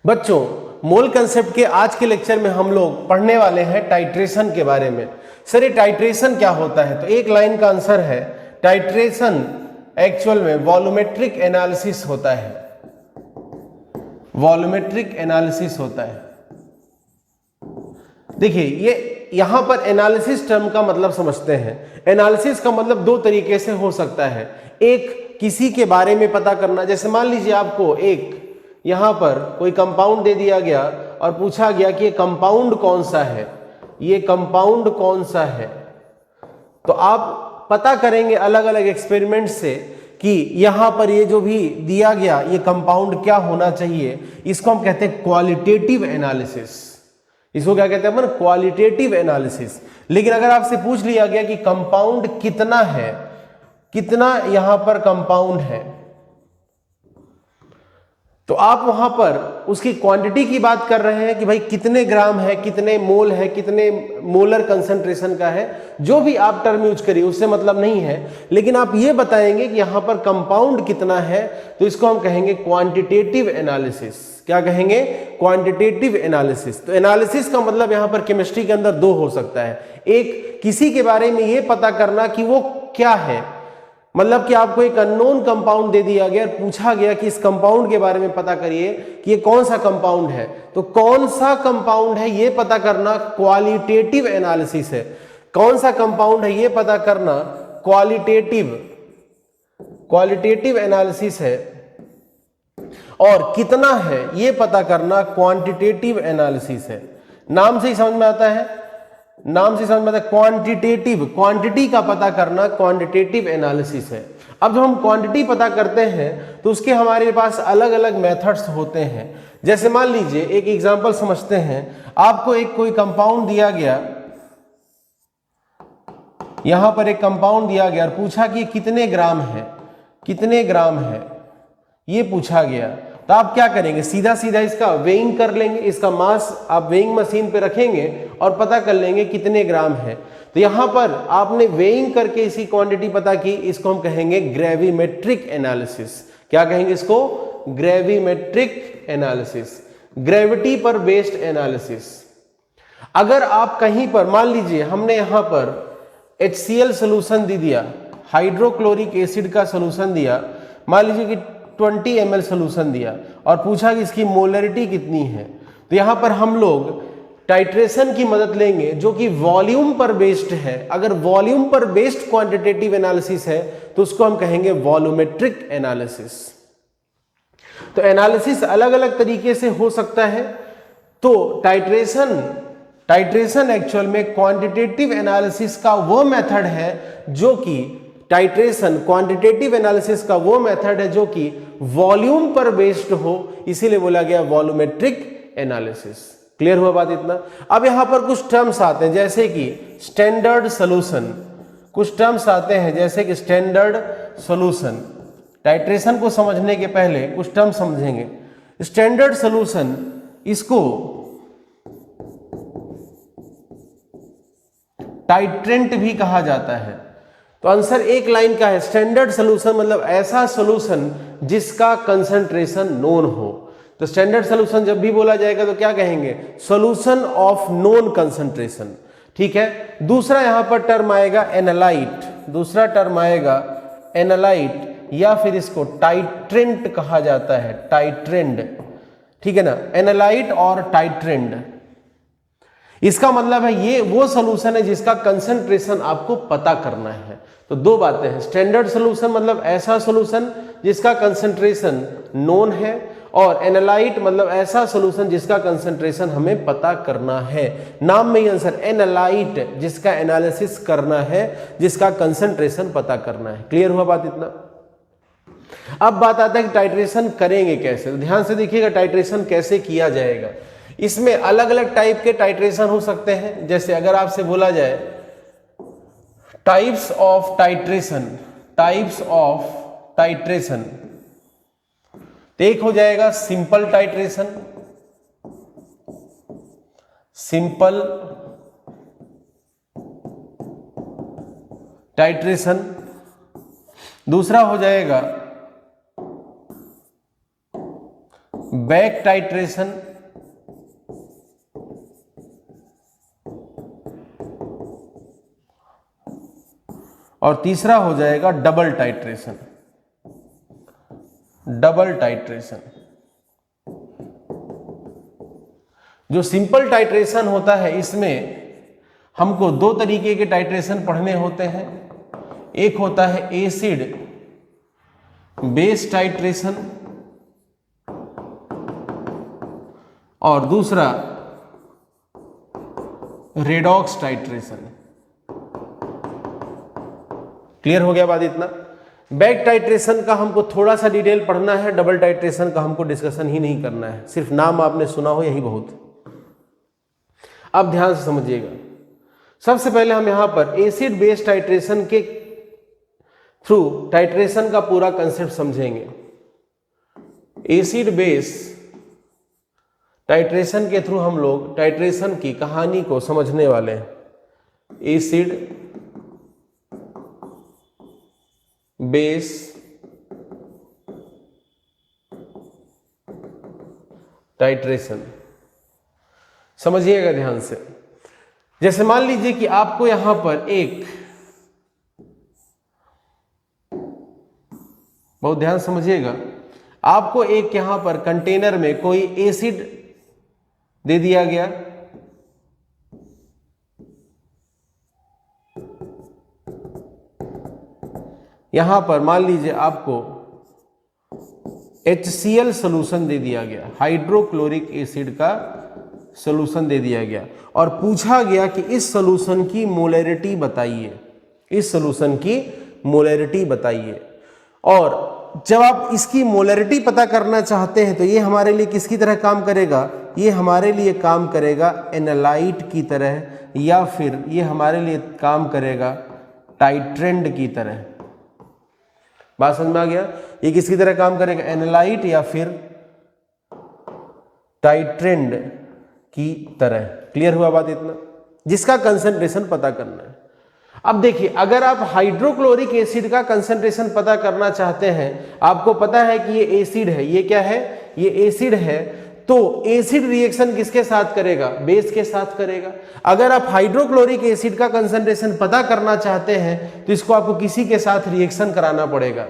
बच्चों, मोल कंसेप्ट के आज के लेक्चर में हम लोग पढ़ने वाले हैं टाइट्रेशन के बारे में। सर, ये टाइट्रेशन क्या होता है? तो एक लाइन का आंसर है टाइट्रेशन एक्चुअल में वॉल्यूमेट्रिक एनालिसिस होता है। वॉल्यूमेट्रिक एनालिसिस होता है। देखिए, ये यहां पर एनालिसिस टर्म का मतलब समझते हैं। एनालिसिस का मतलब दो तरीके से हो सकता है। एक, किसी के बारे में पता करना। जैसे मान लीजिए आपको एक यहां पर कोई कंपाउंड दे दिया गया और पूछा गया कि ये कंपाउंड कौन सा है, ये कंपाउंड कौन सा है। तो आप पता करेंगे अलग अलग एक्सपेरिमेंट से कि यहां पर ये जो भी दिया गया ये कंपाउंड क्या होना चाहिए। इसको हम कहते हैं क्वालिटेटिव एनालिसिस। इसको क्या कहते हैं अपन? Qualitative analysis. लेकिन अगर आपसे पूछ लिया गया कि कंपाउंड कितना है, कितना यहां पर कंपाउंड है, तो आप वहां पर उसकी क्वांटिटी की बात कर रहे हैं कि भाई कितने ग्राम है, कितने मोल है, कितने मोलर कंसंट्रेशन का है। जो भी आप टर्म यूज करिए उससे मतलब नहीं है, लेकिन आप ये बताएंगे कि यहां पर कंपाउंड कितना है, तो इसको हम कहेंगे क्वांटिटेटिव एनालिसिस। क्या कहेंगे? Quantitative analysis. तो एनालिसिस का मतलब यहां पर केमिस्ट्री के अंदर दो हो सकता है। एक, किसी के बारे में यह पता करना कि वो क्या है, मतलब कि आपको एक अननोन कंपाउंड दे दिया गया और पूछा गया कि इस कंपाउंड के बारे में पता करिए कि ये कौन सा कंपाउंड है। तो कौन सा कंपाउंड है ये पता करना क्वालिटेटिव एनालिसिस है। कौन सा कंपाउंड है ये पता करना क्वालिटेटिव एनालिसिस है। और कितना है ये पता करना क्वांटिटेटिव एनालिसिस है। नाम से ही समझ में आता है, नाम से समझ में आता है। क्वांटिटेटिव, क्वांटिटी का पता करना क्वांटिटेटिव एनालिसिस है। अब जब हम क्वांटिटी पता करते हैं तो उसके हमारे पास अलग अलग मेथड्स होते हैं। जैसे मान लीजिए एक एग्जांपल समझते हैं। आपको एक कोई कंपाउंड दिया गया, यहां पर एक कंपाउंड दिया गया और पूछा कि कितने ग्राम है, कितने ग्राम है ये पूछा गया। तो आप क्या करेंगे? सीधा सीधा इसका वेइंग कर लेंगे। इसका मास आप वेइंग मशीन पे रखेंगे और पता कर लेंगे कितने ग्राम है। तो यहां पर आपने वेइंग करके इसी क्वांटिटी पता की। इसको हम कहेंगे ग्रेविमेट्रिक एनालिसिस। क्या कहेंगे इसको? ग्रेविमेट्रिक एनालिसिस, ग्रेविटी पर बेस्ड एनालिसिस। अगर आप कहीं पर मान लीजिए हमने यहां पर HCl सोल्यूशन दे दिया, हाइड्रोक्लोरिक एसिड का सोल्यूशन दिया, मान लीजिए कि 20 ml सोल्यूशन दिया और पूछा कि इसकी मोलरिटी कितनी है। तो यहां पर हम लोग टाइट्रेशन की मदद लेंगे जो कि वॉल्यूम पर बेस्ड है। अगर वॉल्यूम पर बेस्ड क्वांटिटेटिव एनालिसिस है तो उसको हम कहेंगे वॉल्यूमेट्रिक एनालिसिस। तो एनालिसिस अलग अलग तरीके से हो सकता है। तो टाइट्रेशन एक्चुअल में क्वांटिटेटिव एनालिसिस का वो मेथड है जो कि टाइट्रेशन क्वांटिटेटिव एनालिसिस का वो मेथड है जो कि वॉल्यूम पर बेस्ड हो, इसीलिए बोला गया वॉल्यूमेट्रिक एनालिसिस। क्लियर हुआ बात इतना? अब यहां पर कुछ टर्म्स आते हैं जैसे कि स्टैंडर्ड सॉल्यूशन। कुछ टर्म्स आते हैं जैसे कि स्टैंडर्ड सॉल्यूशन। टाइट्रेशन को समझने के पहले कुछ टर्म समझेंगे। स्टैंडर्ड सॉल्यूशन, इसको टाइट्रेंट भी कहा जाता है। तो आंसर एक लाइन का है। स्टैंडर्ड सॉल्यूशन मतलब ऐसा सॉल्यूशन जिसका कंसंट्रेशन नोन हो। तो स्टैंडर्ड सॉल्यूशन जब भी बोला जाएगा तो क्या कहेंगे? Solution of known concentration. ठीक है। दूसरा यहां पर टर्म आएगा एनालाइट। दूसरा टर्म आएगा एनालाइट, या फिर इसको टाइट्रेंट कहा जाता है। टाइट्रेंड, ठीक है ना? एनालाइट और टाइट्रेंड, इसका मतलब है ये वो सॉल्यूशन है जिसका कंसंट्रेशन आपको पता करना है। तो दो बातें हैं। स्टैंडर्ड सॉल्यूशन मतलब ऐसा सॉल्यूशन जिसका कंसंट्रेशन नोन है, और एनालाइट मतलब ऐसा सॉल्यूशन जिसका कंसंट्रेशन हमें पता करना है। नाम में ही आंसर, एनालाइट जिसका एनालिसिस करना है, जिसका कंसंट्रेशन पता करना है। क्लियर हुआ बात इतना? अब बात आता है कि टाइट्रेशन करेंगे कैसे। तो ध्यान से देखिएगा टाइट्रेशन कैसे किया जाएगा। इसमें अलग अलग टाइप के टाइट्रेशन हो सकते हैं। जैसे अगर आपसे बोला जाए types of titration, types of titration, तो एक हो जाएगा सिंपल टाइट्रेशन, सिंपल टाइट्रेशन। दूसरा हो जाएगा बैक टाइट्रेशन, और तीसरा हो जाएगा डबल टाइट्रेशन। डबल टाइट्रेशन, जो सिंपल टाइट्रेशन होता है इसमें हमको दो तरीके के टाइट्रेशन पढ़ने होते हैं। एक होता है एसिड बेस टाइट्रेशन और दूसरा रेडॉक्स टाइट्रेशन। क्लियर हो गया बात इतना? बैक टाइट्रेशन का हमको थोड़ा सा डिटेल पढ़ना है, डबल टाइट्रेशन का हमको डिस्कशन ही नहीं करना है, सिर्फ नाम आपने सुना हो यही बहुत। अब ध्यान से समझिएगा, सबसे पहले हम यहां पर एसिड बेस टाइट्रेशन के थ्रू टाइट्रेशन का पूरा कंसेप्ट समझेंगे। एसिड बेस टाइट्रेशन के थ्रू हम लोग टाइट्रेशन की कहानी को समझने वाले हैं। एसिड बेस टाइट्रेशन समझिएगा ध्यान से। जैसे मान लीजिए कि आपको यहां पर एक, बहुत ध्यान समझिएगा, आपको एक यहां पर कंटेनर में कोई एसिड दे दिया गया, यहां पर मान लीजिए आपको HCl सोल्यूशन दे दिया गया, हाइड्रोक्लोरिक एसिड का सोल्यूशन दे दिया गया, और पूछा गया कि इस सोल्यूशन की मोलैरिटी बताइए, इस सोल्यूशन की मोलैरिटी बताइए। और जब आप इसकी मोलैरिटी पता करना चाहते हैं तो ये हमारे लिए किसकी तरह काम करेगा? ये हमारे लिए काम करेगा एनालाइट की तरह, या फिर ये हमारे लिए काम करेगा टाइट्रेंड की तरह। बात समझ में आ गया? ये किसकी तरह काम करेगा? एनालाइट या फिर टाइट्रेंड की तरह। क्लियर हुआ बात इतना? जिसका कंसंट्रेशन पता करना है। अब देखिए, अगर आप हाइड्रोक्लोरिक एसिड का कंसंट्रेशन पता करना चाहते हैं, आपको पता है कि ये एसिड है, ये क्या है? ये एसिड है, तो एसिड रिएक्शन किसके साथ करेगा? बेस के साथ करेगा। अगर आप हाइड्रोक्लोरिक एसिड का कंसंट्रेशन पता करना चाहते हैं तो इसको आपको किसी के साथ रिएक्शन कराना पड़ेगा,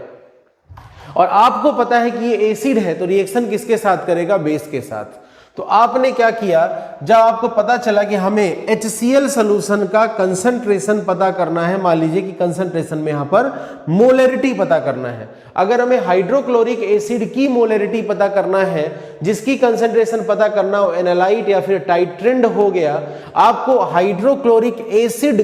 और आपको पता है कि ये एसिड है तो रिएक्शन किसके साथ करेगा? बेस के साथ। तो आपने क्या किया, जब आपको पता चला कि हमें HCl सॉल्यूशन का कंसंट्रेशन पता करना है, मान लीजिए कि कंसंट्रेशन में यहां पर मोलैरिटी पता करना है, अगर हमें हाइड्रोक्लोरिक एसिड की मोलैरिटी पता करना है, जिसकी कंसंट्रेशन पता करना हो एनालाइट या फिर टाइट्रेंड हो गया, आपको हाइड्रोक्लोरिक एसिड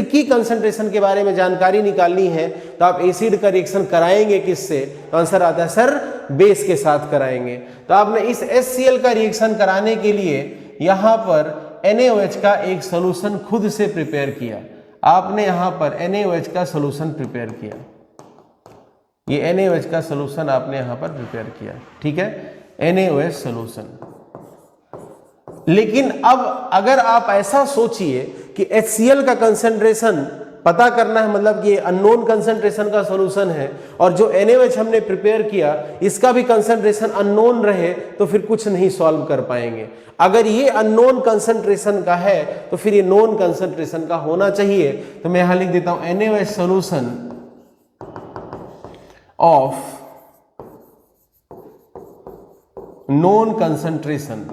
की कंसंट्रेशन के बारे में जानकारी निकालनी है, तो आप एसिड का रिएक्शन कराएंगे किससे? तो आंसर आता है सर बेस के साथ कराएंगे। तो आपने इस HCl का रिएक्शन कराने के लिए यहां पर NaOH का एक सॉल्यूशन खुद से प्रिपेयर किया। आपने यहां पर NaOH का सॉल्यूशन प्रिपेयर किया, ये NaOH का सॉल्यूशन आपने यहां पर प्रिपेयर किया, ठीक है, NaOH सॉल्यूशन। लेकिन अब अगर आप ऐसा सोचिए कि HCl का कंसंट्रेशन पता करना है, मतलब ये अननोन कंसंट्रेशन का सॉल्यूशन है, और जो NaOH हमने प्रिपेयर किया इसका भी कंसंट्रेशन अननोन रहे, तो फिर कुछ नहीं सॉल्व कर पाएंगे। अगर ये अननोन कंसंट्रेशन का है तो फिर ये नोन कंसंट्रेशन का होना चाहिए। तो मैं यहां लिख देता हूं NaOH solution of known concentration.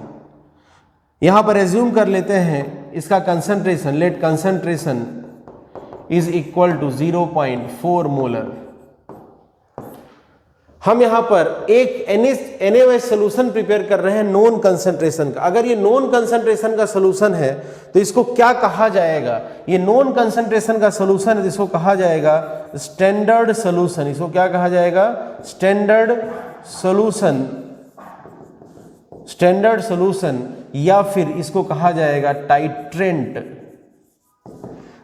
यहां पर एज्यूम कर लेते हैं इसका concentration, let concentration is equal to 0.4 molar. हम यहां पर एक NaOH सॉल्यूशन प्रिपेयर कर रहे हैं नॉन कंसंट्रेशन का। अगर ये नॉन कंसंट्रेशन का सॉल्यूशन है तो इसको क्या कहा जाएगा? ये नॉन कंसंट्रेशन का सॉल्यूशन है, इसको कहा जाएगा स्टैंडर्ड सॉल्यूशन। इसको क्या कहा जाएगा? स्टैंडर्ड सॉल्यूशन, स्टैंडर्ड सॉल्यूशन, या फिर इसको कहा जाएगा टाइट्रेंट।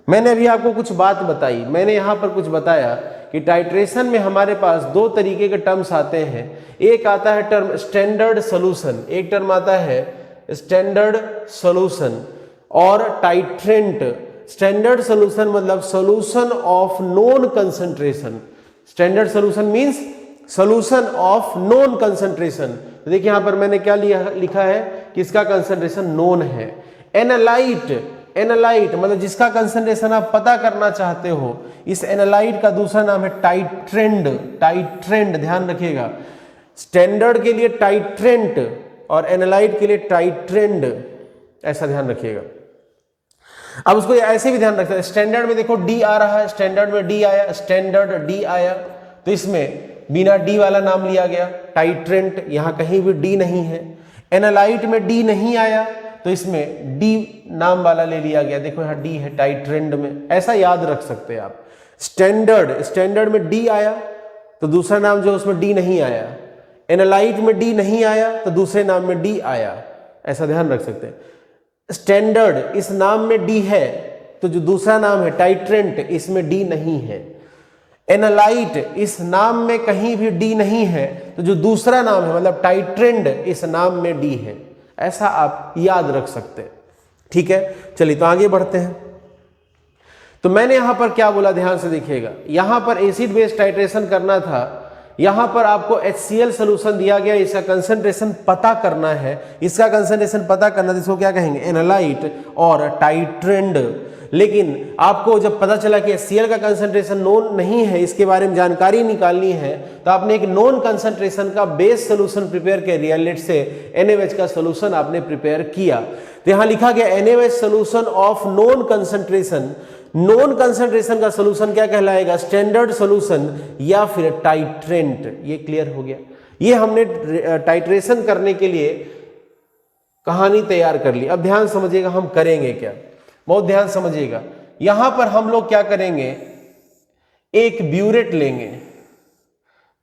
मैंने अभी आपको कुछ बात बताई, मैंने यहां पर कुछ बताया कि टाइट्रेशन में हमारे पास दो तरीके के टर्म्स आते हैं। एक आता है टर्म स्टैंडर्ड सॉल्यूशन, एक टर्म आता है स्टैंडर्ड सॉल्यूशन, और टाइट्रेंट। स्टैंडर्ड सॉल्यूशन मतलब solution of known concentration. Standard solution means solution of known concentration. तो देखिए यहां पर मैंने क्या लिखा है कि इसका कंसंट्रेशन नोन है। एनालाइट मतलब जिसका कंसंट्रेशन आप पता करना चाहते हो, इस एनालाइट का दूसरा नाम है टाइट्रेंड। टाइट्रेंड ध्यान रखिएगा, स्टैंडर्ड के लिए टाइट्रेंट और एनालाइट के लिए टाइट्रेंड, ऐसा ध्यान रखिएगा। अब उसको ऐसे भी ध्यान रखते हैं, स्टैंडर्ड में देखो डी आ रहा है, स्टैंडर्ड में डी आया, स्टैंडर्ड डी आया, तो इसमें बिना डी वाला नाम लिया गया टाइट्रेंट, यहां कहीं भी डी नहीं है। एनालाइट में डी नहीं आया तो इसमें डी नाम वाला ले लिया गया, देखो यहां डी है टाइट्रेंड में, ऐसा याद रख सकते हैं आप। स्टैंडर्ड में डी आया तो दूसरा नाम जो उसमें डी नहीं आया, एनालाइट में डी नहीं आया तो दूसरे नाम में डी आया, ऐसा ध्यान रख सकते हैं। स्टैंडर्ड इस नाम में डी है तो जो दूसरा नाम है टाइट्रेंट इसमें डी नहीं है। एनालाइट इस नाम में कहीं भी डी नहीं है तो जो दूसरा नाम है मतलब टाइट्रेंड इस नाम में डी है, ऐसा आप याद रख सकते हैं। ठीक है, चलिए तो आगे बढ़ते हैं। तो मैंने यहां पर क्या बोला, ध्यान से देखिएगा, यहां पर एसिड बेस टाइट्रेशन करना था, यहां पर आपको HCl सोल्यूशन दिया गया, इसका कंसंट्रेशन पता करना है। इसका कंसंट्रेशन पता करना है, इसको क्या कहेंगे, एनालाइट और टाइट्रेंड। लेकिन आपको जब पता चला कि HCl का कंसंट्रेशन नोन नहीं है, इसके बारे में जानकारी निकालनी है, तो आपने एक नोन कंसंट्रेशन का बेस सोल्यूशन प्रिपेयर किया, रिएलेट से NaOH का सोल्यूशन आपने प्रिपेयर किया। तो यहां लिखा गया NaOH solution of known concentration. Known concentration का सोल्यूशन क्या कहलाएगा, स्टैंडर्ड सोल्यूशन या फिर टाइट्रेंट। ये क्लियर हो गया। ये हमने टाइट्रेशन करने के लिए कहानी तैयार कर ली। अब ध्यान समझिएगा हम करेंगे क्या, बहुत ध्यान समझिएगा। यहां पर हम लोग क्या करेंगे, एक ब्यूरेट लेंगे।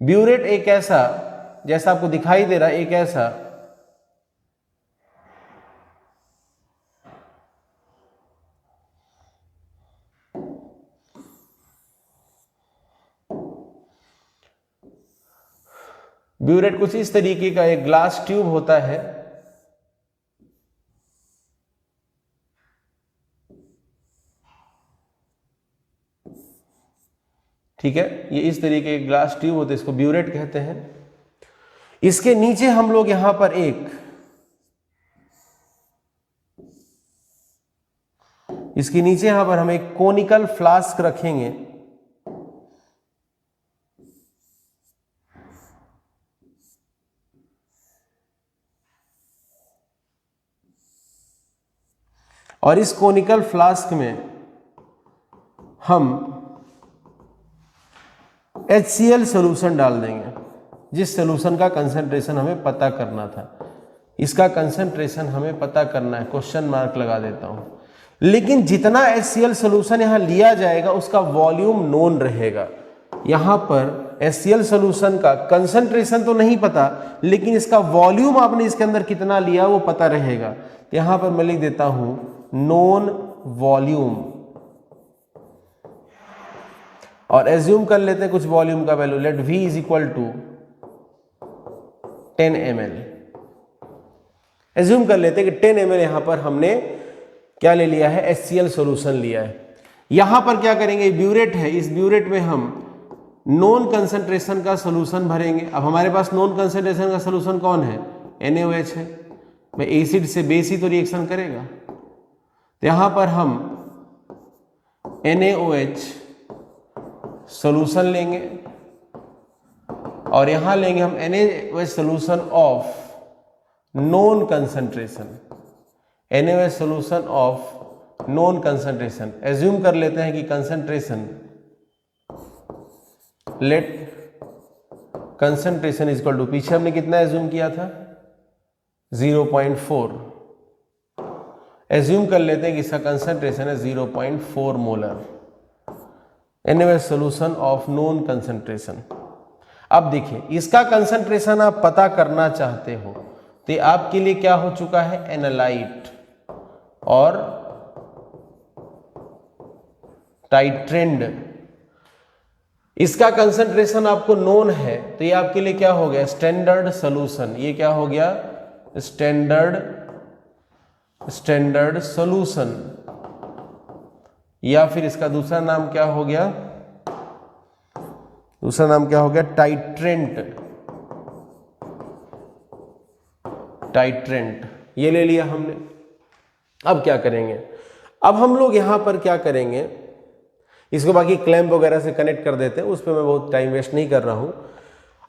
ब्यूरेट एक ऐसा, जैसा आपको दिखाई दे रहा है, एक ऐसा ब्यूरेट कुछ इस तरीके का एक ग्लास ट्यूब होता है। ठीक है, ये इस तरीके के ग्लास ट्यूब होते हैं, इसको ब्यूरेट कहते हैं। इसके नीचे हम लोग यहां पर इसके नीचे यहां पर हम एक कोनिकल फ्लास्क रखेंगे। और इस कोनिकल फ्लास्क में हम HCl सोल्यूशन डाल देंगे, जिस सोल्यूशन का कंसंट्रेशन हमें पता करना था। इसका कंसंट्रेशन हमें पता करना है, क्वेश्चन मार्क लगा देता हूं। लेकिन जितना HCl सोल्यूशन यहां लिया जाएगा उसका वॉल्यूम नोन रहेगा। यहां पर HCl सोल्यूशन का कंसंट्रेशन तो नहीं पता, लेकिन इसका वॉल्यूम आपने इसके अंदर कितना लिया वो पता रहेगा। तो यहां पर मैं लिख देता हूं नोन वॉल्यूम, और एज्यूम कर लेते हैं कुछ वॉल्यूम का value, let V is equal to 10 ml। Assume कर लेते हैं कि 10 ml यहां पर हमने क्या ले लिया है, HCl सोल्यूशन लिया है। यहां पर क्या करेंगे, ब्यूरेट है, इस ब्यूरेट में हम नॉन कंसंट्रेशन का सोल्यूशन भरेंगे। अब हमारे पास नॉन कंसंट्रेशन का सोल्यूशन कौन है, NaOH है। भाई एसिड से बेस ही तो रिएक्शन करेगा, तो यहां पर हम NaOH सोल्यूशन लेंगे और यहां लेंगे हम NaOH solution of known concentration, NaOH solution of known concentration. Assume कर लेते हैं कि concentration, let concentration is equal to, पीछे हमने कितना एज्यूम किया था, 0.4। एज्यूम कर लेते हैं कि इसका कंसंट्रेशन है 0.4 molar, NaOH solution of known concentration. अब देखिए इसका कंसंट्रेशन आप पता करना चाहते हो तो आपके लिए क्या हो चुका है, एनालाइट और टाइट्रेंड। इसका कंसंट्रेशन आपको नोन है तो ये आपके लिए क्या हो गया, स्टैंडर्ड सोल्यूशन। ये क्या हो गया, स्टैंडर्ड सोल्यूशन, या फिर इसका दूसरा नाम क्या हो गया, दूसरा नाम क्या हो गया, टाइट्रेंट। टाइट्रेंट ये ले लिया हमने। अब क्या करेंगे, अब हम लोग यहां पर क्या करेंगे, इसको बाकी क्लैंप वगैरह से कनेक्ट कर देते हैं, उस पर मैं बहुत टाइम वेस्ट नहीं कर रहा हूं।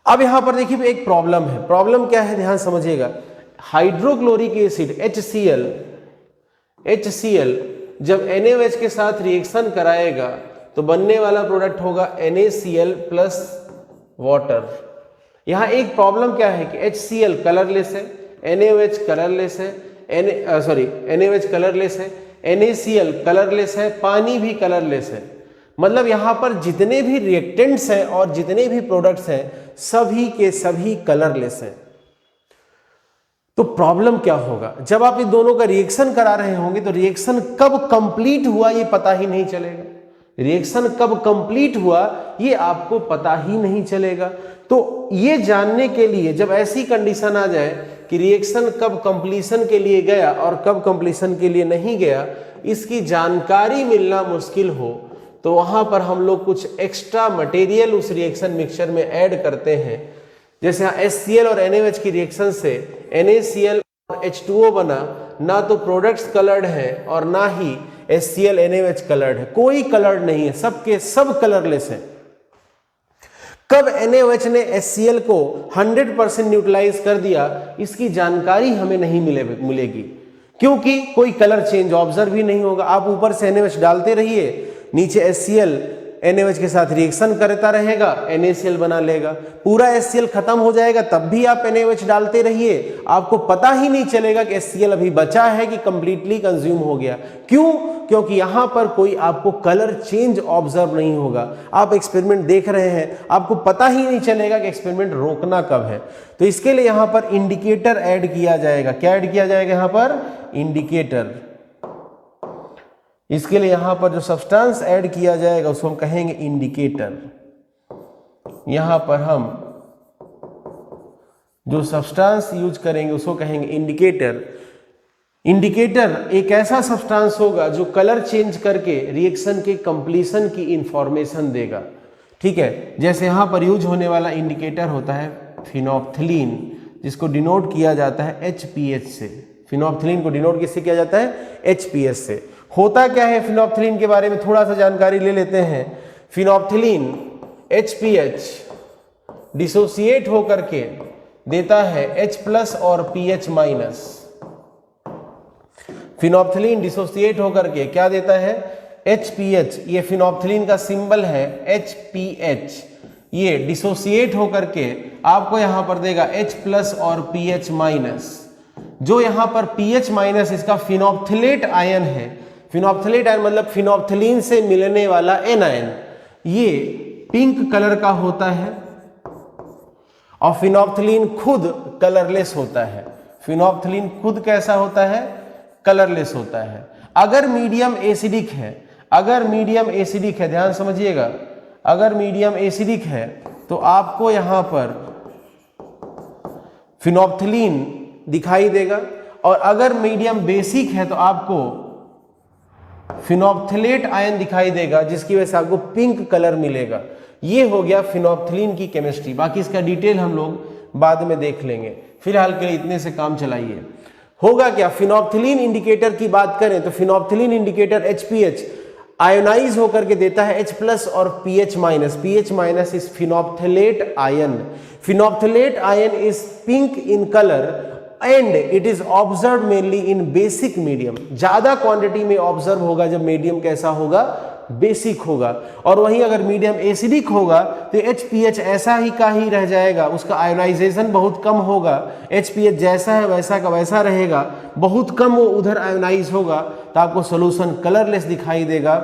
अब यहां पर देखिए एक प्रॉब्लम है। प्रॉब्लम क्या है, ध्यान समझिएगा। हाइड्रोक्लोरिक एसिड HCl जब NaOH के साथ रिएक्शन कराएगा तो बनने वाला प्रोडक्ट होगा NaCl प्लस वाटर। यहां एक प्रॉब्लम क्या है कि HCl कलरलेस है, NaOH कलरलेस है, NaOH कलरलेस है, NaCl कलरलेस है, पानी भी कलरलेस है। मतलब यहां पर जितने भी रिएक्टेंट्स हैं और जितने भी प्रोडक्ट्स हैं सभी के सभी कलरलेस हैं। तो प्रॉब्लम क्या होगा, जब आप इन दोनों का रिएक्शन करा रहे होंगे तो रिएक्शन कब कंप्लीट हुआ ये पता ही नहीं चलेगा। रिएक्शन कब कंप्लीट हुआ ये आपको पता ही नहीं चलेगा। तो ये जानने के लिए जब ऐसी कंडीशन आ जाए कि रिएक्शन कब कंप्लीशन के लिए गया और कब कंप्लीशन के लिए नहीं गया, इसकी जानकारी मिलना मुश्किल हो, तो वहां पर हम लोग कुछ एक्स्ट्रा मटेरियल उस रिएक्शन मिक्सचर में ऐड करते हैं। जैसे HCl और NaOH की रिएक्शन से NaCl और H2O बना, ना तो प्रोडक्ट्स कलर्ड हैं और ना ही HCl NaOH कलर्ड है, कोई कलर्ड नहीं है, सबके सब कलरलेस है। कब NaOH ने HCl को 100% न्यूट्रलाइज कर दिया इसकी जानकारी हमें नहीं मिलेगी, क्योंकि कोई कलर चेंज ऑब्जर्व भी नहीं होगा। आप ऊपर से NaOH डालते रहिए, नीचे HCl NaOH के साथ रिएक्शन करता रहेगा, NaCl बना लेगा, पूरा HCl खत्म हो जाएगा, तब भी आप NaOH डालते रहिए, आपको पता ही नहीं चलेगा कि HCl अभी बचा है कि कंप्लीटली कंज्यूम हो गया। क्यों? क्योंकि यहां पर कोई आपको कलर चेंज ऑब्जर्व नहीं होगा। आप एक्सपेरिमेंट देख रहे हैं, आपको पता ही नहीं चलेगा कि एक्सपेरिमेंट रोकना कब है। तो इसके लिए यहां पर इंडिकेटर ऐड किया जाएगा। क्या ऐड किया जाएगा यहां पर? इंडिकेटर। इसके लिए यहां पर जो सब्सटेंस ऐड किया जाएगा उसको हम कहेंगे इंडिकेटर। यहां पर हम जो सब्सटेंस यूज करेंगे उसको कहेंगे इंडिकेटर। इंडिकेटर एक ऐसा सब्सटेंस होगा जो कलर चेंज करके रिएक्शन के कंप्लीशन की इंफॉर्मेशन देगा। ठीक है, जैसे यहां पर यूज होने वाला इंडिकेटर होता है फिनोप्थिलीन, जिसको डिनोट किया जाता है HPH से। फिनोप्थिलीन को डिनोट किससे किया जाता है? HPH से। होता क्या है फिनोप्थिलीन के बारे में थोड़ा सा जानकारी ले लेते हैं। फिनोप्थिलीन HPH डिसोसिएट होकर के देता है H+ और PH-। फिनोप्थिलीन डिसोसिएट होकर के क्या देता है? HPH। ये फिनोप्थिलीन का सिंबल है HPH। ये डिसोसिएट होकर के आपको यहां पर देगा H+ और PH-। जो यहां पर PH- इसका फिनोप्थिलेट आयन है। फिनोप्थिलेट आयन मतलब फिनोप्थिलीन से मिलने वाला एनायन, ये पिंक कलर का होता है और फिनोप्थिलीन खुद कलरलेस होता है। फिनोप्थिलीन खुद कैसा होता है? कलरलेस होता है। अगर मीडियम एसिडिक है, अगर मीडियम एसिडिक है, ध्यान समझिएगा, अगर मीडियम एसिडिक है तो आपको यहां पर फिनोप्थिलीन दिखाई देगा, और अगर मीडियम बेसिक है तो आपको फिनोप्थिलेट आयन दिखाई देगा, जिसकी वजह से आपको पिंक कलर मिलेगा। ये हो गया फिनोप्थिलीन की केमिस्ट्री। बाकी इसका डिटेल हम लोग बाद में देख लेंगे, फिलहाल के लिए इतने से काम चलाइए। होगा क्या, फिनोप्थिलीन इंडिकेटर की बात करें तो फिनोप्थिलीन इंडिकेटर HPH आयोनाइज होकर के देता है H+ और PH-। PH- is phenolphthalate ion. Phenolphthalate ion is pink in colour and it is observe mainly in basic medium. ज्यादा क्वांटिटी में ऑब्जर्व होगा जब मीडियम कैसा होगा? बेसिक होगा। और वहीं अगर मीडियम एसिडिक होगा तो HPH ऐसा ही का ही रह जाएगा, उसका आयोनाइजेशन बहुत कम होगा। HPH जैसा है वैसा का वैसा रहेगा, बहुत कम वो उधर आयोनाइज होगा, तो आपको सोल्यूशन कलरलेस दिखाई देगा।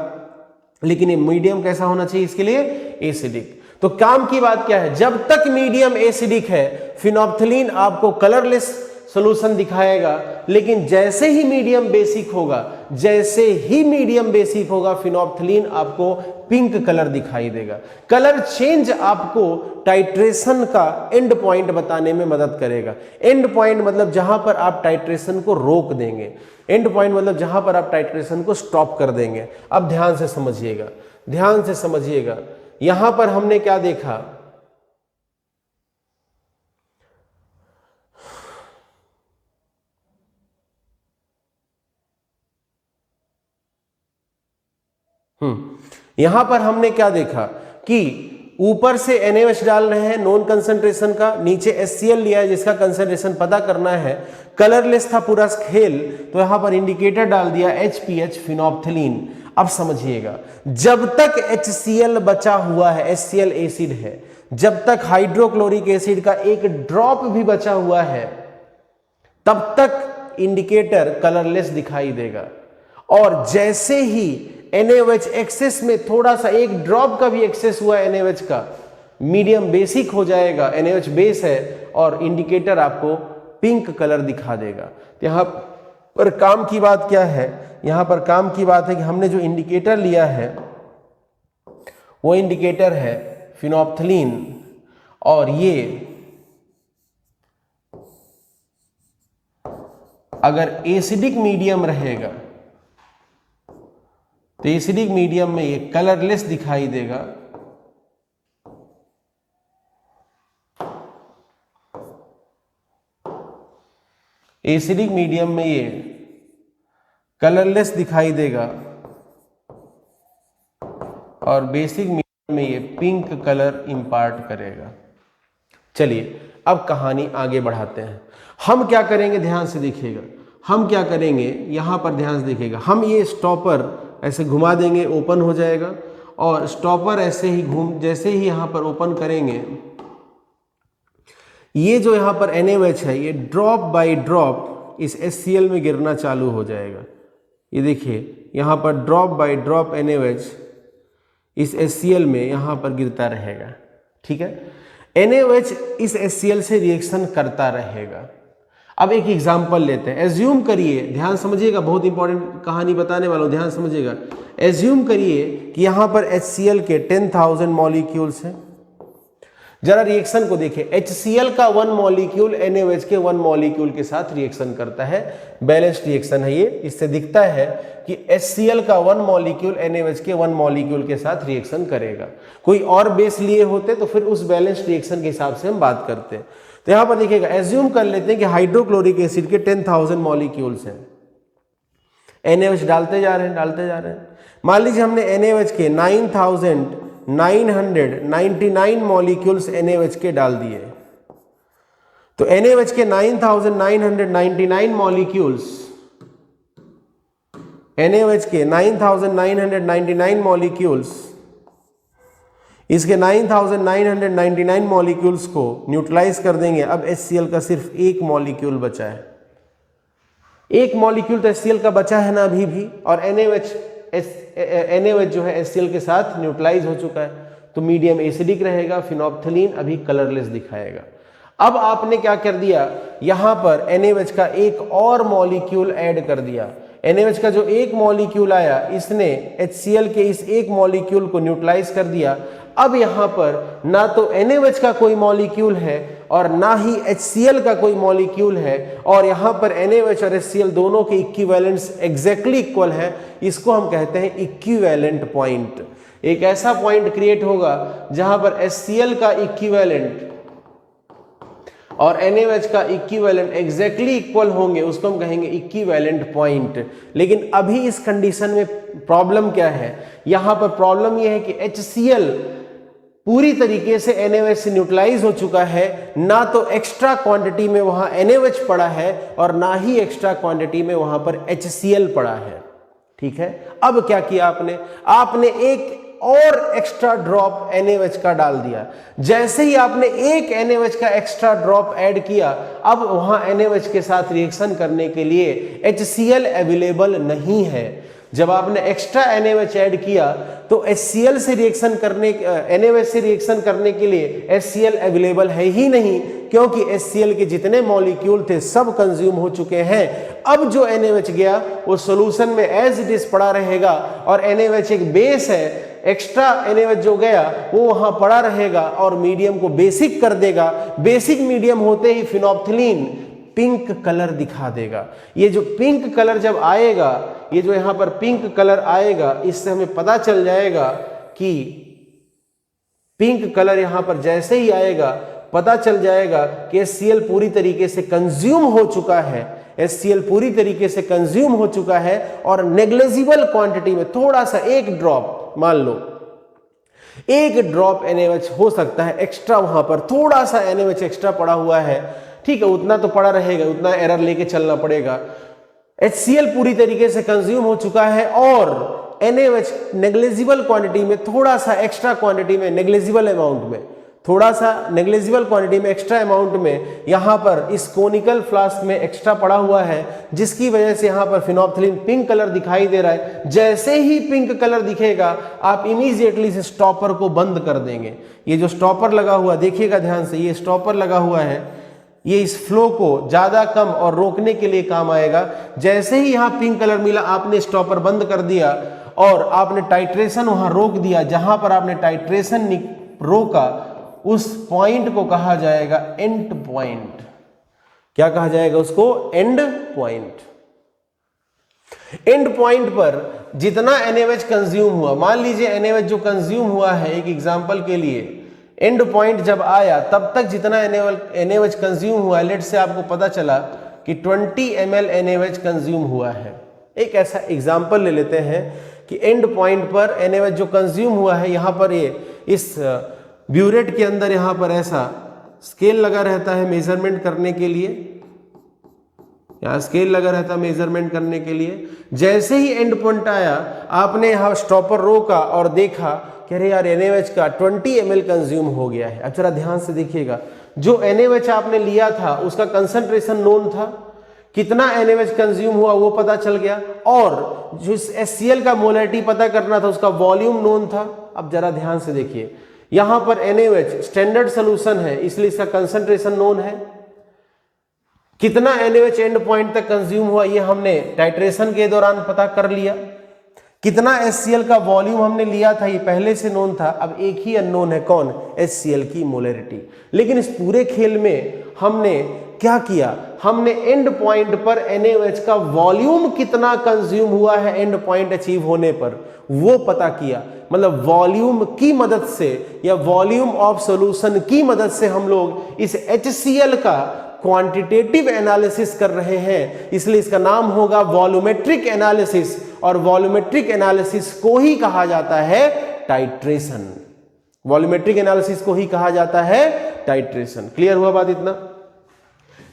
लेकिन ये मीडियम कैसा होना चाहिए इसके लिए? एसिडिक। तो काम की बात क्या है, जब तक मीडियम एसिडिक है फिनोप्थिलीन आपको कलरलेस सॉल्यूशन दिखाएगा, लेकिन जैसे ही मीडियम बेसिक होगा, जैसे ही मीडियम बेसिक होगा फिनोप्थिलीन आपको पिंक कलर दिखाई देगा। कलर चेंज आपको टाइट्रेशन का एंड पॉइंट बताने में मदद करेगा। एंड पॉइंट मतलब जहां पर आप टाइट्रेशन को रोक देंगे, एंड पॉइंट मतलब जहां पर आप टाइट्रेशन को स्टॉप कर देंगे। अब ध्यान से समझिएगा, ध्यान से समझिएगा। यहां पर हमने क्या देखा, यहां पर हमने क्या देखा कि ऊपर से NaOH डाल रहे हैं नॉन कंसंट्रेशन का, नीचे HCl लिया है जिसका कंसंट्रेशन पता करना है, कलरलेस था पूरा खेल, तो यहां पर इंडिकेटर डाल दिया HPH फिनोप्थलीन। अब समझिएगा, जब तक HCl बचा हुआ है, HCl एसिड है, जब तक हाइड्रोक्लोरिक एसिड का एक ड्रॉप भी बचा हुआ है, तब तक इंडिकेटर कलरलेस दिखाई देगा। और जैसे ही NaOH एक्सेस में थोड़ा सा एक ड्रॉप का भी एक्सेस हुआ NaOH का, मीडियम बेसिक हो जाएगा, NaOH बेस है, और इंडिकेटर आपको पिंक कलर दिखा देगा। तो यहां पर काम की बात क्या है, यहां पर काम की बात है कि हमने जो इंडिकेटर लिया है वो इंडिकेटर है फिनोप्थलीन, और ये अगर एसिडिक मीडियम रहेगा तो एसिडिक मीडियम में ये कलरलेस दिखाई देगा, एसिडिक मीडियम में ये कलरलेस दिखाई देगा, और बेसिक मीडियम में ये पिंक कलर इंपार्ट करेगा। चलिए अब कहानी आगे बढ़ाते हैं। हम क्या करेंगे, ध्यान से देखिएगा, हम क्या करेंगे, यहां पर ध्यान से देखिएगा, हम ये स्टॉपर ऐसे घुमा देंगे, ओपन हो जाएगा, और स्टॉपर ऐसे ही जैसे ही यहां पर ओपन करेंगे, ये जो यहां पर NaOH है ये ड्रॉप बाय ड्रॉप इस HCl में गिरना चालू हो जाएगा। ये देखिए यहां पर ड्रॉप बाय ड्रॉप NaOH इस HCl में यहां पर गिरता रहेगा। ठीक है, NaOH इस HCl से रिएक्शन करता रहेगा। अब एक एग्जांपल लेते हैं, एज्यूम करिए, ध्यान समझिएगा, बहुत इंपॉर्टेंट कहानी बताने वाला हूं, ध्यान समझिएगा। एज्यूम करिए कि यहां पर HCl के 10,000 मॉलिक्यूल्स हैं। जरा रिएक्शन को देखिए, HCl का 1 मॉलिक्यूल NaOH के 1 मॉलिक्यूल के साथ रिएक्शन करता है, बैलेंस्ड रिएक्शन है ये। इससे दिखता है कि HCl का 1 मॉलिक्यूल NaOH के 1 मॉलिक्यूल के साथ रिएक्शन करेगा। कोई और बेस लिए होते तो फिर उस बैलेंस्ड रिएक्शन के हिसाब से हम बात करते हैं। तो यहां पर देखिएगा, एज्यूम कर लेते हैं कि हाइड्रोक्लोरिक एसिड के 10,000 मॉलिक्यूल्स हैं, NaOH डालते जा रहे हैं। मान लीजिए हमने NaOH के 9,999 मॉलिक्यूल्स NaOH के डाल दिए, तो NaOH के 9,999 मॉलिक्यूल्स, NaOH के 9,999 मॉलिक्यूल्स, इसके 9,999 मॉलिक्यूल्स को न्यूट्रलाइज कर देंगे। अब HCl का सिर्फ एक मॉलिक्यूल बचा है, एक मॉलिक्यूल तो HCl का बचा है ना अभी भी, और NaOH जो है HCl के साथ न्यूट्रलाइज हो चुका है, तो मीडियम एसिडिक रहेगा, फिनोप्थलीन अभी कलरलेस दिखाएगा। अब आपने क्या कर दिया, यहां पर NaOH का एक और मॉलिक्यूल ऐड कर दिया। NaOH का जो एक मॉलिक्यूल आया, इसने HCl के इस एक मॉलिक्यूल को न्यूट्रलाइज कर दिया। अब यहां पर ना तो NaOH का कोई मॉलिक्यूल है और ना ही HCl का कोई मॉलिक्यूल है, और यहां पर NaOH और HCl दोनों के इक्विवेलेंट्स एग्जैक्टली इक्वल है। इसको हम कहते हैं इक्विवेलेंट पॉइंट। एक ऐसा पॉइंट क्रिएट होगा जहां पर HCl का इक्विवेलेंट और NaOH का इक्विवेलेंट एग्जैक्टली इक्वल होंगे, उसको हम कहेंगे इक्विवेलेंट पॉइंट। लेकिन अभी इस कंडीशन में प्रॉब्लम क्या है, यहां पर प्रॉब्लम यह है कि HCl पूरी तरीके से NaOH से न्यूट्रलाइज हो चुका है, ना तो एक्स्ट्रा क्वांटिटी में वहां NaOH पड़ा है और ना ही एक्स्ट्रा क्वांटिटी में वहां पर HCl पड़ा है। ठीक है, अब क्या किया आपने एक और एक्स्ट्रा ड्रॉप NaOH का डाल दिया। जैसे ही आपने एक NaOH का एक्स्ट्रा ड्रॉप ऐड किया, अब वहां NaOH के साथ रिएक्शन करने के लिए HCl अवेलेबल नहीं है। जब आपने एक्स्ट्रा NaOH ऐड किया तो HCl से रिएक्शन करने NaOH से रिएक्शन करने के लिए HCl अवेलेबल है ही नहीं, क्योंकि HCl के जितने मॉलिक्यूल थे सब कंज्यूम हो चुके हैं। अब जो NaOH गया वो सॉल्यूशन में एज इट इज पड़ा रहेगा, और NaOH एक बेस है, एक्स्ट्रा NaOH जो गया वो वहां पड़ा रहेगा और मीडियम को बेसिक कर देगा। बेसिक मीडियम होते ही फिनोप्थलीन पिंक कलर दिखा देगा। ये जो पिंक कलर जब आएगा, ये जो यहां पर पिंक कलर आएगा, इससे हमें पता चल जाएगा कि पिंक कलर यहां पर जैसे ही आएगा पता चल जाएगा कि HCl पूरी तरीके से कंज्यूम हो चुका है, HCl पूरी तरीके से कंज्यूम हो चुका है और नेग्लिजिबल क्वांटिटी में थोड़ा सा एक ड्रॉप, मान लो एक ड्रॉप NaOH हो सकता है एक्स्ट्रा, वहां पर थोड़ा सा NaOH एक्स्ट्रा पड़ा हुआ है, ठीक है, उतना तो पड़ा रहेगा, उतना एरर लेके चलना पड़ेगा। HCl पूरी तरीके से कंज्यूम हो चुका है और NaOH नेग्लिजिबल क्वांटिटी में, थोड़ा सा एक्स्ट्रा क्वांटिटी में, नेग्लिजिबल अमाउंट में, थोड़ा सा नेग्लिजिबल क्वांटिटी में, एक्स्ट्रा अमाउंट में यहां पर इस कोनिकल फ्लास्क में एक्स्ट्रा पड़ा हुआ है, जिसकी वजह से यहां पर फिनोल्फ्थालीन पिंक कलर दिखाई दे रहा है। जैसे ही पिंक कलर दिखेगा आप इमीडिएटली इस स्टॉपर को बंद कर देंगे। ये जो स्टॉपर लगा हुआ, देखिएगा ध्यान से, ये स्टॉपर लगा हुआ है, ये इस फ्लो को ज्यादा कम और रोकने के लिए काम आएगा। जैसे ही यहां पिंक कलर मिला आपने स्टॉपर बंद कर दिया और आपने टाइट्रेशन वहां रोक दिया। जहां पर आपने टाइट्रेशन रोका उस पॉइंट को कहा जाएगा एंड पॉइंट। क्या कहा जाएगा उसको? And point. एंड पॉइंट पर जितना NaOH कंज्यूम हुआ, मान लीजिए NaOH जो कंज्यूम हुआ है, एक एग्जांपल के लिए, एंड पॉइंट जब आया तब तक जितना NaOH कंज्यूम हुआ, लेट से आपको पता चला कि 20 ml NaOH कंज्यूम हुआ है। एक ऐसा एग्जांपल ले लेते हैं कि एंड पॉइंट पर NaOH जो कंज्यूम हुआ है, यहां पर ये इस ब्यूरेट के अंदर यहां पर ऐसा स्केल लगा रहता है मेजरमेंट करने के लिए, यहां स्केल लगा रहता है मेजरमेंट करने के लिए। जैसे ही एंड पॉइंट आया आपने यहां स्टॉपर रोका और देखा कि अरे यार NaOH का 20 ml कंज्यूम हो गया है। अब जरा ध्यान से देखिएगा, जो NaOH आपने लिया था उसका कंसंट्रेशन नोन था, कितना NaOH कंज्यूम हुआ वो पता चल गया, और जो HCl का मोलैरिटी पता करना था उसका वॉल्यूम नोन था। अब जरा ध्यान से देखिए, यहां पर NaOH स्टैंडर्ड सोल्यूशन है इसलिए इसका कंसंट्रेशन नोन है, कितना NaOH एंड पॉइंट तक कंज्यूम हुआ ये हमने टाइट्रेशन के दौरान पता कर लिया, कितना HCl का वॉल्यूम हमने लिया था ये पहले से नोन था। अब एक ही अननोन है, कौन? HCl की मोलैरिटी। लेकिन इस पूरे खेल में हमने क्या किया, हमने एंड पॉइंट पर NaOH का वॉल्यूम कितना कंज्यूम हुआ है एंड पॉइंट अचीव होने पर वो पता किया। मतलब वॉल्यूम की मदद से या वॉल्यूम ऑफ सॉल्यूशन की मदद से हम लोग इस HCl का क्वांटिटेटिव एनालिसिस कर रहे हैं, इसलिए इसका नाम होगा वॉल्यूमेट्रिक एनालिसिस, और वॉल्यूमेट्रिक एनालिसिस को ही कहा जाता है टाइट्रेशन। वॉल्यूमेट्रिक एनालिसिस को ही कहा जाता है टाइट्रेशन। क्लियर हुआ बात इतना?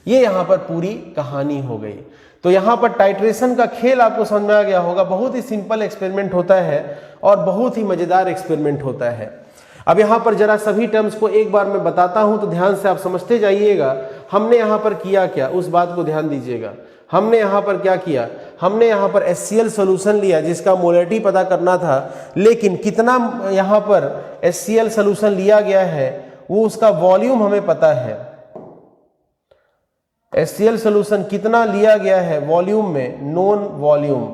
ये यहां पर पूरी कहानी हो गई। तो यहां पर टाइट्रेशन का खेल आपको समझ में आ गया होगा। बहुत ही सिंपल एक्सपेरिमेंट होता है और बहुत ही मजेदार एक्सपेरिमेंट होता है। अब यहां पर जरा सभी टर्म्स को एक बार मैं बताता हूं तो ध्यान से आप समझते जाइएगा। हमने यहां पर किया क्या, उस बात को ध्यान दीजिएगा। हमने यहां पर क्या किया, हमने यहां पर HCl सॉल्यूशन लिया जिसका मोलैरिटी पता करना था, लेकिन कितना यहां पर HCl सॉल्यूशन लिया गया है वो उसका वॉल्यूम हमें पता है। HCl सॉल्यूशन कितना लिया गया है वॉल्यूम में, नोन वॉल्यूम,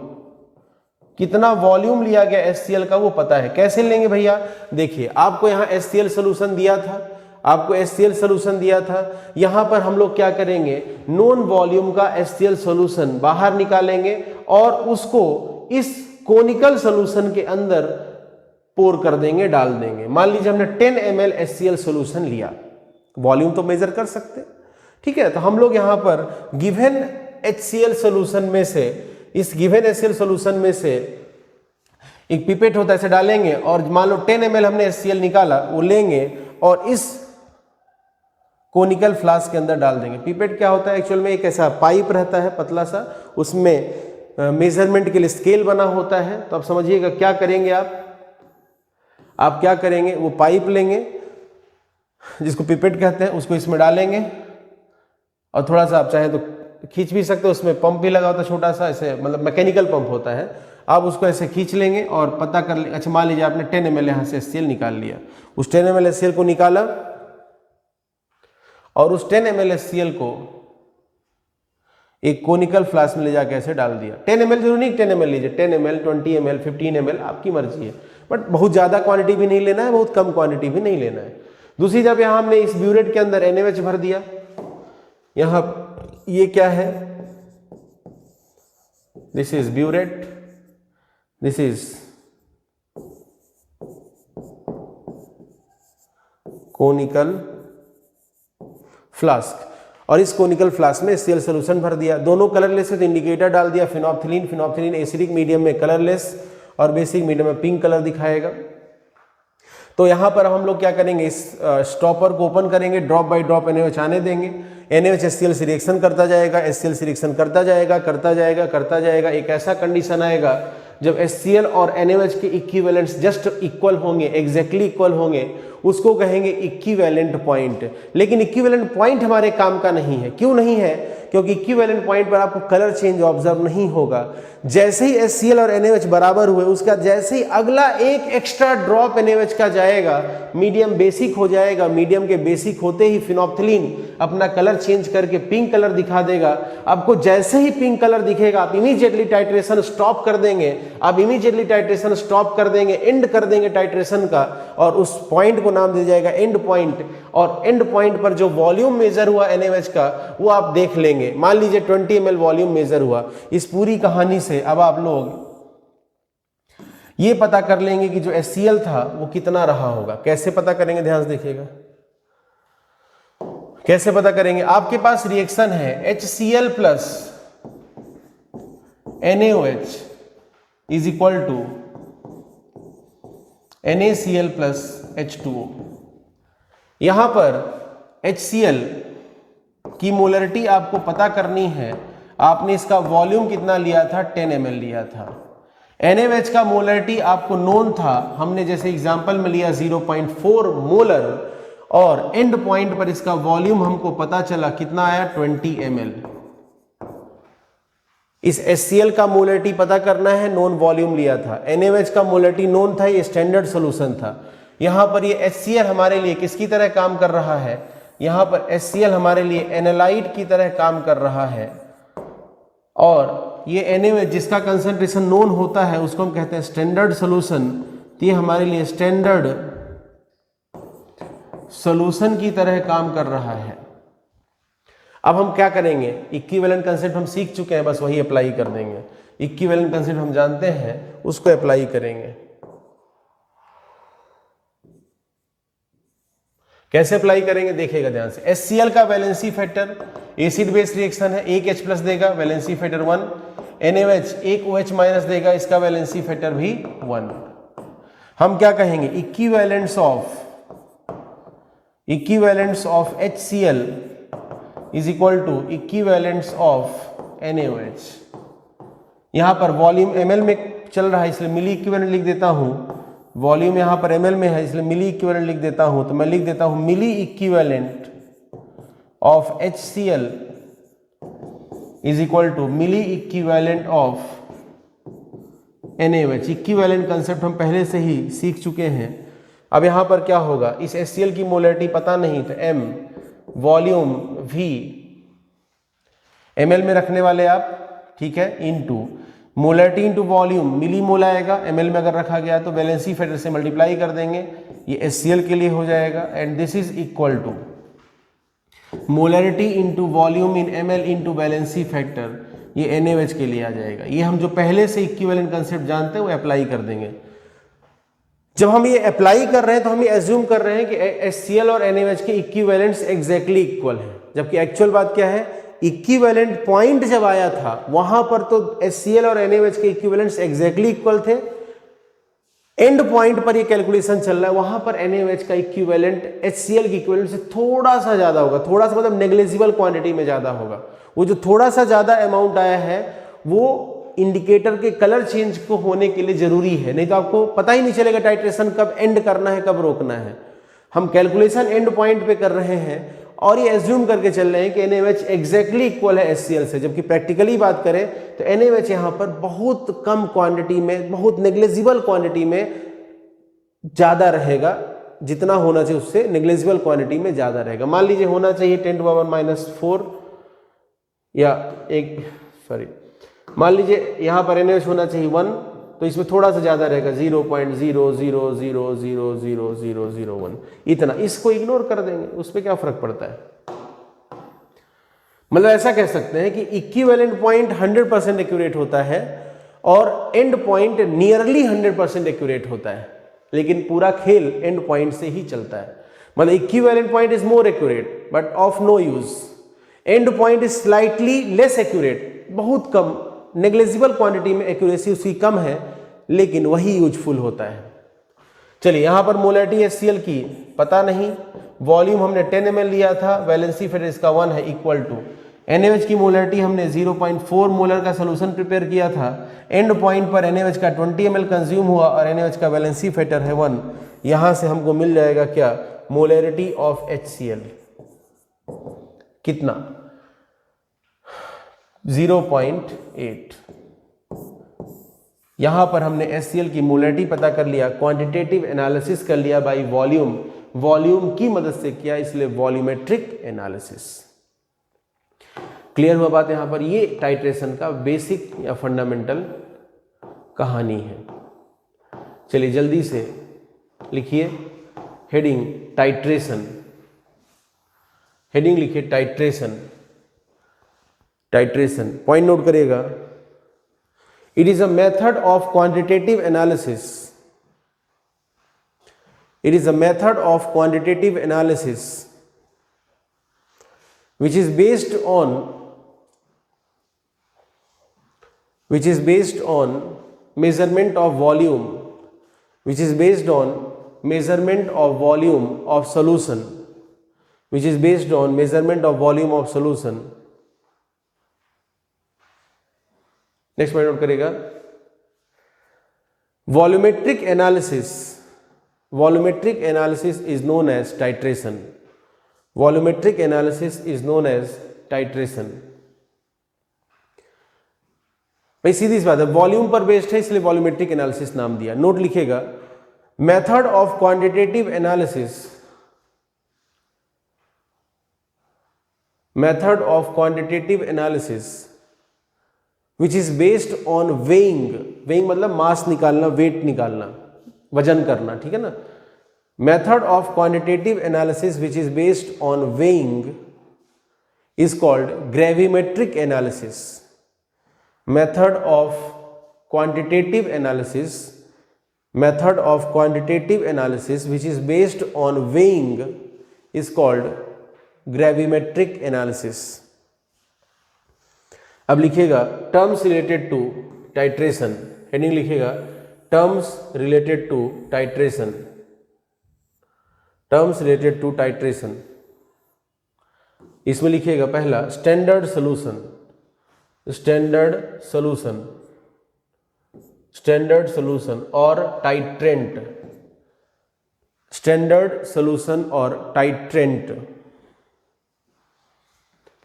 कितना वॉल्यूम लिया गया HCl का वो पता है। कैसे लेंगे भैया? देखिए, आपको यहाँ HCl सॉल्यूशन दिया था, आपको HCl सॉल्यूशन दिया था, यहां पर हम लोग क्या करेंगे, नोन वॉल्यूम का HCl सॉल्यूशन बाहर निकालेंगे और उसको इस कोनिकल सॉल्यूशन के अंदर पोर कर देंगे, डाल देंगे। मान लीजिए हमने 10 ml HCl सॉल्यूशन लिया, वॉल्यूम तो मेजर कर सकते, ठीक है। तो हम लोग यहां पर गिवन HCl सॉल्यूशन में से, इस गिवन HCl सॉल्यूशन में से एक पिपेट होता है, ऐसे डालेंगे और मान लो 10 ml हमने HCl निकाला, वो लेंगे और इस कोनिकल फ्लास्क के अंदर डाल देंगे। पिपेट क्या होता है, एक्चुअल में एक ऐसा पाइप रहता है पतला सा, उसमें मेजरमेंट के लिए स्केल बना होता है। तो आप समझिएगा क्या करेंगे, आप क्या करेंगे, वो पाइप लेंगे जिसको पिपेट कहते हैं, उसको इसमें डालेंगे और थोड़ा सा आप चाहे तो खींच भी सकते हो, उसमें पंप भी लगा होता है छोटा सा, ऐसे मतलब मैकेनिकल पंप होता है। आप उसको ऐसे खींच लेंगे और पता कर लेंगे। अच्छा, मान लीजिए आपने 10 ml यहाँ से HCl निकाल लिया, उस 10 ml HCl को निकाला और उस 10 ml HCl को एक कोनिकल फ्लास्क में ले जाके ऐसे डाल दिया। 10 ml जरूर नहीं, 10 ml लीजिए, 10 ml 20 ml 15 ml आपकी मर्जी है, बट बहुत ज़्यादा क्वांटिटी भी नहीं लेना है, बहुत कम क्वांटिटी भी नहीं लेना है। दूसरी जब यहाँ हमने इस ब्यूरेट के अंदर NaOH भर दिया, यहाँ ये क्या है, this is burette, this is conical flask, और इस कोनिकल फ्लास्क में HCl सोल्यूशन भर दिया। दोनों कलरलेस है तो इंडिकेटर डाल दिया फिनोप्थिलीन। फिनोप्थिलीन एसिडिक मीडियम में कलरलेस और बेसिक मीडियम में पिंक कलर दिखाएगा। तो यहाँ पर हम लोग क्या करेंगे, इस स्टॉपर को ओपन करेंगे, ड्रॉप बाय ड्रॉप NaOH आने देंगे। NaOH HCl से रिएक्शन करता जाएगा, HCl से रिएक्शन करता जाएगा, करता जाएगा, करता जाएगा। एक ऐसा कंडीशन आएगा जब HCl और NaOH के इक्विवेलेंट्स जस्ट इक्वल होंगे, एग्जैक्टली इक्वल होंगे, उसको कहेंगे इक्विवेलेंट पॉइंट। लेकिन इक्विवेलेंट पॉइंट हमारे काम का नहीं है। क्यों नहीं है? क्योंकि इक्विवेलेंट पॉइंट पर आपको कलर चेंज ऑब्जर्व नहीं होगा। जैसे ही HCl और NaOH बराबर हुए, उसका जैसे ही अगला एक एक्स्ट्रा ड्रॉप NaOH का जाएगा, मीडियम बेसिक हो जाएगा। मीडियम के बेसिक होते ही फिनोप्थिलीन अपना कलर चेंज करके पिंक कलर दिखा देगा। आपको जैसे ही पिंक कलर दिखेगा, आप इमीडिएटली टाइट्रेशन स्टॉप कर देंगे। आप इमीडिएटली टाइट्रेशन स्टॉप कर देंगे, एंड कर देंगे टाइट्रेशन का, और उस पॉइंट को नाम दिया जाएगा एंड पॉइंट। और एंड पॉइंट पर जो वॉल्यूम मेजर हुआ NaOH का, वो आप देख लेंगे। मान लीजिए 20 ml वॉल्यूम मेजर हुआ। इस पूरी कहानी से अब आप लोग ये पता कर लेंगे कि जो HCl था वो कितना रहा होगा। कैसे पता करेंगे, ध्यान से देखिएगा। कैसे पता करेंगे? आपके पास रिएक्शन है HCl plus NaOH is equal to NaCl plus H2O। यहां पर HCl की मोलरिटी आपको पता करनी है। आपने इसका वॉल्यूम कितना लिया था? 10 ml लिया था। NaOH का मोलरिटी आपको नोन था, हमने जैसे एग्जांपल में लिया 0.4 मोलर, और एंड पॉइंट पर इसका वॉल्यूम हमको पता चला कितना आया? 20 ml। इस HCl का मोलरिटी पता करना है, नोन वॉल्यूम लिया था। NaOH का मोलरिटी नोन था, ये स्टैंडर्ड सॉल्यूशन था। यहां पर ये HCl हमारे लिए किसकी तरह काम कर रहा है? यहां पर HCl हमारे लिए एनालाइट की तरह काम कर रहा है, और ये NaOH जिसका कंसंट्रेशन नोन होता है उसको हम कहते हैं स्टैंडर्ड सॉल्यूशन। तो ये हमारे लिए स्टैंडर्ड सॉल्यूशन की तरह काम कर रहा है। अब हम क्या करेंगे? इक्विवेलेंट कंसेप्ट हम सीख चुके हैं, बस वही अप्लाई कर देंगे। इक्विवेलेंट कंसेप्ट हम जानते हैं, उसको अप्लाई करेंगे। कैसे अप्लाई करेंगे देखिएगा ध्यान से। HCl का valency factor, acid base reaction है, एक H प्लस देगा, वैलेंसी फैक्टर 1। NaOH एक OH माइनस देगा, इसका वैलेंसी फैक्टर भी 1। हम क्या कहेंगे? Equivalents of HCl is equal to equivalents of NaOH। यहां पर वॉल्यूम ml में चल रहा है इसलिए मिली इक्विवेलेंट लिख देता हूं। वॉल्यूम यहां पर ml में है इसलिए मिली इक्विवेलेंट लिख देता हूं। तो मैं लिख देता हूं milli equivalent of HCl is equal to milli equivalent of NaOH। Equivalent concept हम पहले से ही सीख चुके हैं। अब यहां पर क्या होगा? इस HCl की मोलरिटी पता नहीं, तो m वॉल्यूम v ml में रखने वाले आप, ठीक है, इनटू मोलरिटी इंटू वॉल्यूम, मिली मोल आएगा, ml में अगर रखा गया तो वैलेंसी फैक्टर से मल्टीप्लाई कर देंगे, ये HCl के लिए हो जाएगा। And this is equal to molarity into volume in ml into valency factor, ये NaOH के लिए आ जाएगा। ये हम जो पहले से इक्विवेलेंट कंसेप्ट जानते हैं वो अप्लाई कर देंगे। जब हम ये अप्लाई कर रहे हैं तो हम ये एज्यूम कर रहे हैं कि HCl और NaOH के इक्विवेलेंट्स एग्जैक्टली इक्वल हैं, जबकि एक्चुअल बात क्या है? इक्विवेलेंट पॉइंट जब आया था वहां पर तो HCl और NaOH के इक्विवेलेंट्स एग्जैक्टली इक्वल थे। एंड पॉइंट पर ये कैलकुलेशन चल रहा है, वहां पर NaOH का इक्विवेलेंट HCl के इक्विवेलेंट से थोड़ा सा ज्यादा होगा। थोड़ा सा मतलब नेग्लिजिबल क्वांटिटी में ज्यादा होगा। वो जो थोड़ा सा ज्यादा अमाउंट आया है वो इंडिकेटर के कलर चेंज को होने के लिए जरूरी है, नहीं तो आपको पता ही नहीं चलेगा टाइट्रेशन कब एंड करना है, कब रोकना है। हम कैलकुलेशन एंड पॉइंट पे कर रहे हैं और ये एज्यूम करके चल रहे हैं कि NaOH एग्जैक्टली इक्वल है HCl से, जबकि प्रैक्टिकली बात करें तो NaOH यहाँ पर बहुत कम क्वांटिटी में, बहुत नेग्लिजिबल क्वांटिटी में ज़्यादा रहेगा। जितना होना चाहिए उससे नेग्लिजिबल क्वांटिटी में ज़्यादा रहेगा। मान लीजिए होना चाहिए 10⁻⁻⁴, या मान लीजिए यहाँ पर NaOH होना चाहिए 1, तो इसमें थोड़ा सा ज़्यादा रहेगा 0.00000001, इतना। इसको इग्नोर कर देंगे, उस पर क्या फर्क पड़ता है। मतलब ऐसा कह सकते हैं कि इक्विवेलेंट पॉइंट 100% एक्यूरेट होता है और एंड पॉइंट नियरली 100% एक्यूरेट होता है, लेकिन पूरा खेल एंड पॉइंट से ही चलता है। मतलब equivalent point is more accurate but of no use, end point is slightly less accurate, बहुत कम, नेग्लिजिबल क्वांटिटी में एक्यूरेसी उसकी कम है लेकिन वही यूजफुल होता है। चलिए यहां पर मोलैरिटी HCl की पता नहीं, वॉल्यूम हमने 10 ml लिया था, वैलेंसी फिर इसका 1 है, इक्वल टू NaOH की मोलैरिटी हमने 0.4 मोलर का सोल्यूशन प्रिपेयर किया था, एंड पॉइंट पर NaOH का 20 ml कंज्यूम हुआ और NaOH का वैलेंसी फैक्टर है 1। यहां से हमको मिल जाएगा क्या, मोलैरिटी ऑफ HCl कितना, 0.8। यहां पर हमने HCl की मोलैरिटी पता कर लिया, क्वांटिटेटिव एनालिसिस कर लिया बाय वॉल्यूम, वॉल्यूम की मदद से किया, इसलिए वॉल्यूमेट्रिक एनालिसिस। क्लियर हुआ बात यहां पर? ये टाइट्रेशन का बेसिक या फंडामेंटल कहानी है। चलिए जल्दी से लिखिए हेडिंग टाइट्रेशन, हेडिंग लिखिए टाइट्रेशन, टाइट्रेशन पॉइंट नोट करिएगा। It is a method of quantitative analysis, it is a method of quantitative analysis which is based on measurement of volume, which is based on measurement of volume of solution, which is based on measurement of volume of solution। Next point note करिएगा, volumetric analysis, volumetric analysis is known as titration, volumetric analysis is known as titration। भाई सीधी सी बात है, volume पर based है इसलिए volumetric analysis नाम दिया। Note लिखेगा, method of quantitative analysis, method of quantitative analysis which is based on weighing, weighing मतलब मास निकालना, वेट निकालना, वजन करना, ठीक है ना। Method of quantitative analysis which is based on weighing is called gravimetric analysis. Method of quantitative analysis, method of quantitative analysis which is based on weighing is called gravimetric analysis. अब लिखिएगा terms related to titration, heading लिखिएगा terms related to titration, terms related to titration। इसमें लिखिएगा पहला standard solution, standard solution, standard solution और titrant, standard solution और titrant.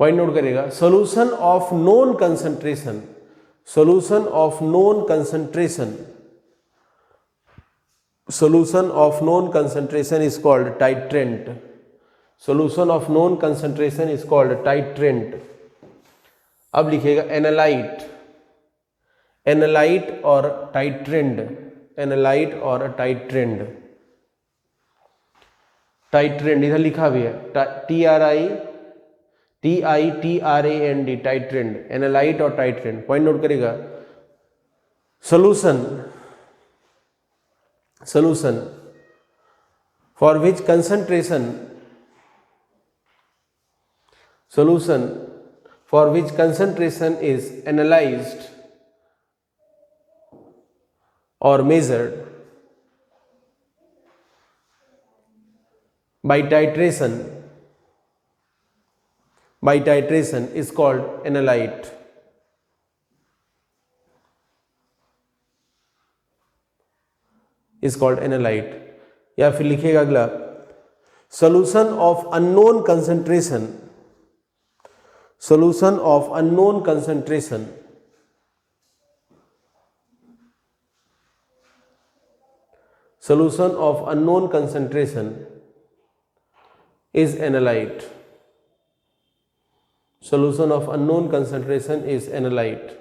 Point note करेगा, solution of known concentration, solution of known concentration, solution of known concentration is called titrant, solution of known concentration is called titrant। अब लिखिएगा analyte, analyte और titrand, analyte और titrand, titrand इधर लिखा भी है TITRAND, titrand, analyte और titrand. Point note करेगा, solution, solution for which concentration, solution for which concentration is analyzed or measured by titration, by titration is called analyte। Is called analyte. या फिर लिखिएगा अगला, solution of unknown concentration, solution of unknown concentration, solution of unknown concentration is analyte, solution of unknown concentration is analyte।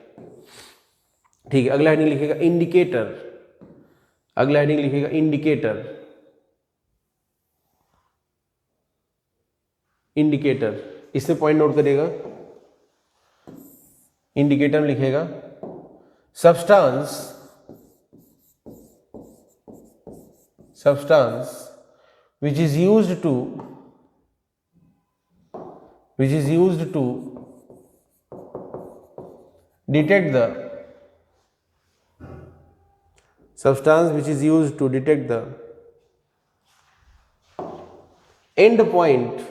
ठीक है, अगला heading लिखिएगा indicator, अगला heading लिखिएगा इंडिकेटर, इंडिकेटर, इसमें पॉइंट नोट करिएगा। इंडिकेटर में लिखिएगा substance which is used to detect the substance which is used to detect the end point,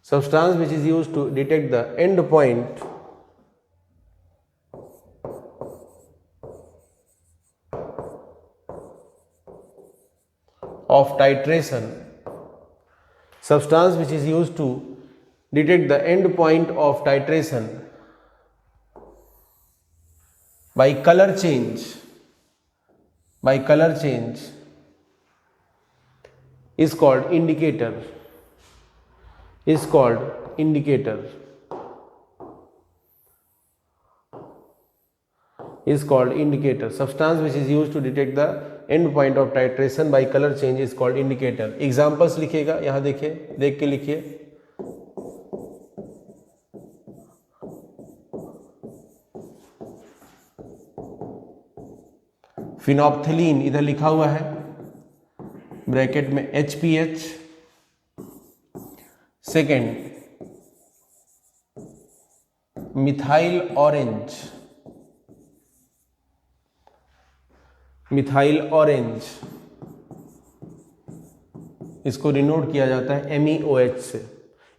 substance which is used to detect the end point of titration, substance which is used to detect the end point of titration by color change is called indicator, is called indicator, is called indicator. Substance which is used to detect the end point of titration by color change is called indicator. Examples लिखिएगा, यहाँ देखिए, देख के लिखिए. Phenolphthalein इधर लिखा हुआ है ब्रैकेट में HPH. Second methyl orange, methyl orange इसको डिनोट किया जाता है MEOH से.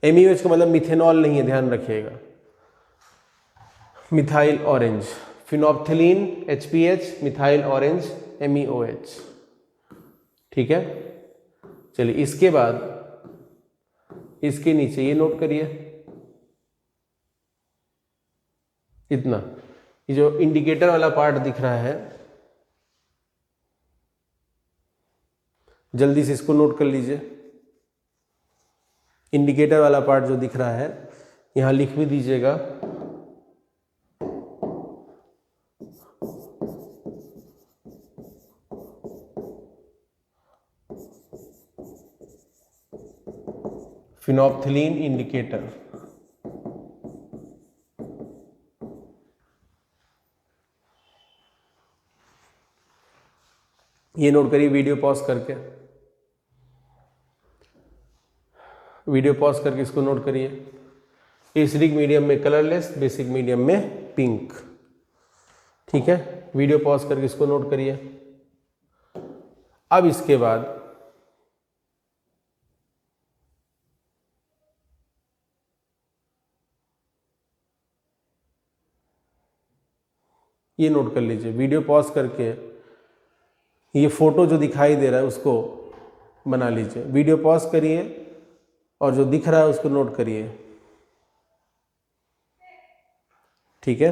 MEOH का मतलब मिथेनॉल नहीं है, ध्यान रखिएगा. Methyl orange, phenolphthalein HPH, methyl orange MEOH. ठीक है. चलिए इसके बाद इसके नीचे ये नोट करिए, इतना ये जो इंडिकेटर वाला पार्ट दिख रहा है, जल्दी से इसको नोट कर लीजिए. इंडिकेटर वाला पार्ट जो दिख रहा है यहां लिख भी दीजिएगा. Phenolphthalein indicator. ये नोट करिए वीडियो पॉज करके, वीडियो पॉज करके इसको नोट करिए. एसिडिक मीडियम में कलरलेस, बेसिक मीडियम में पिंक. ठीक है. वीडियो पॉज करके इसको नोट करिए. अब इसके बाद ये नोट कर लीजिए. वीडियो पॉज करके ये फोटो जो दिखाई दे रहा है उसको बना लीजिए. वीडियो पॉज करिए और जो दिख रहा है उसको नोट करिए. ठीक है.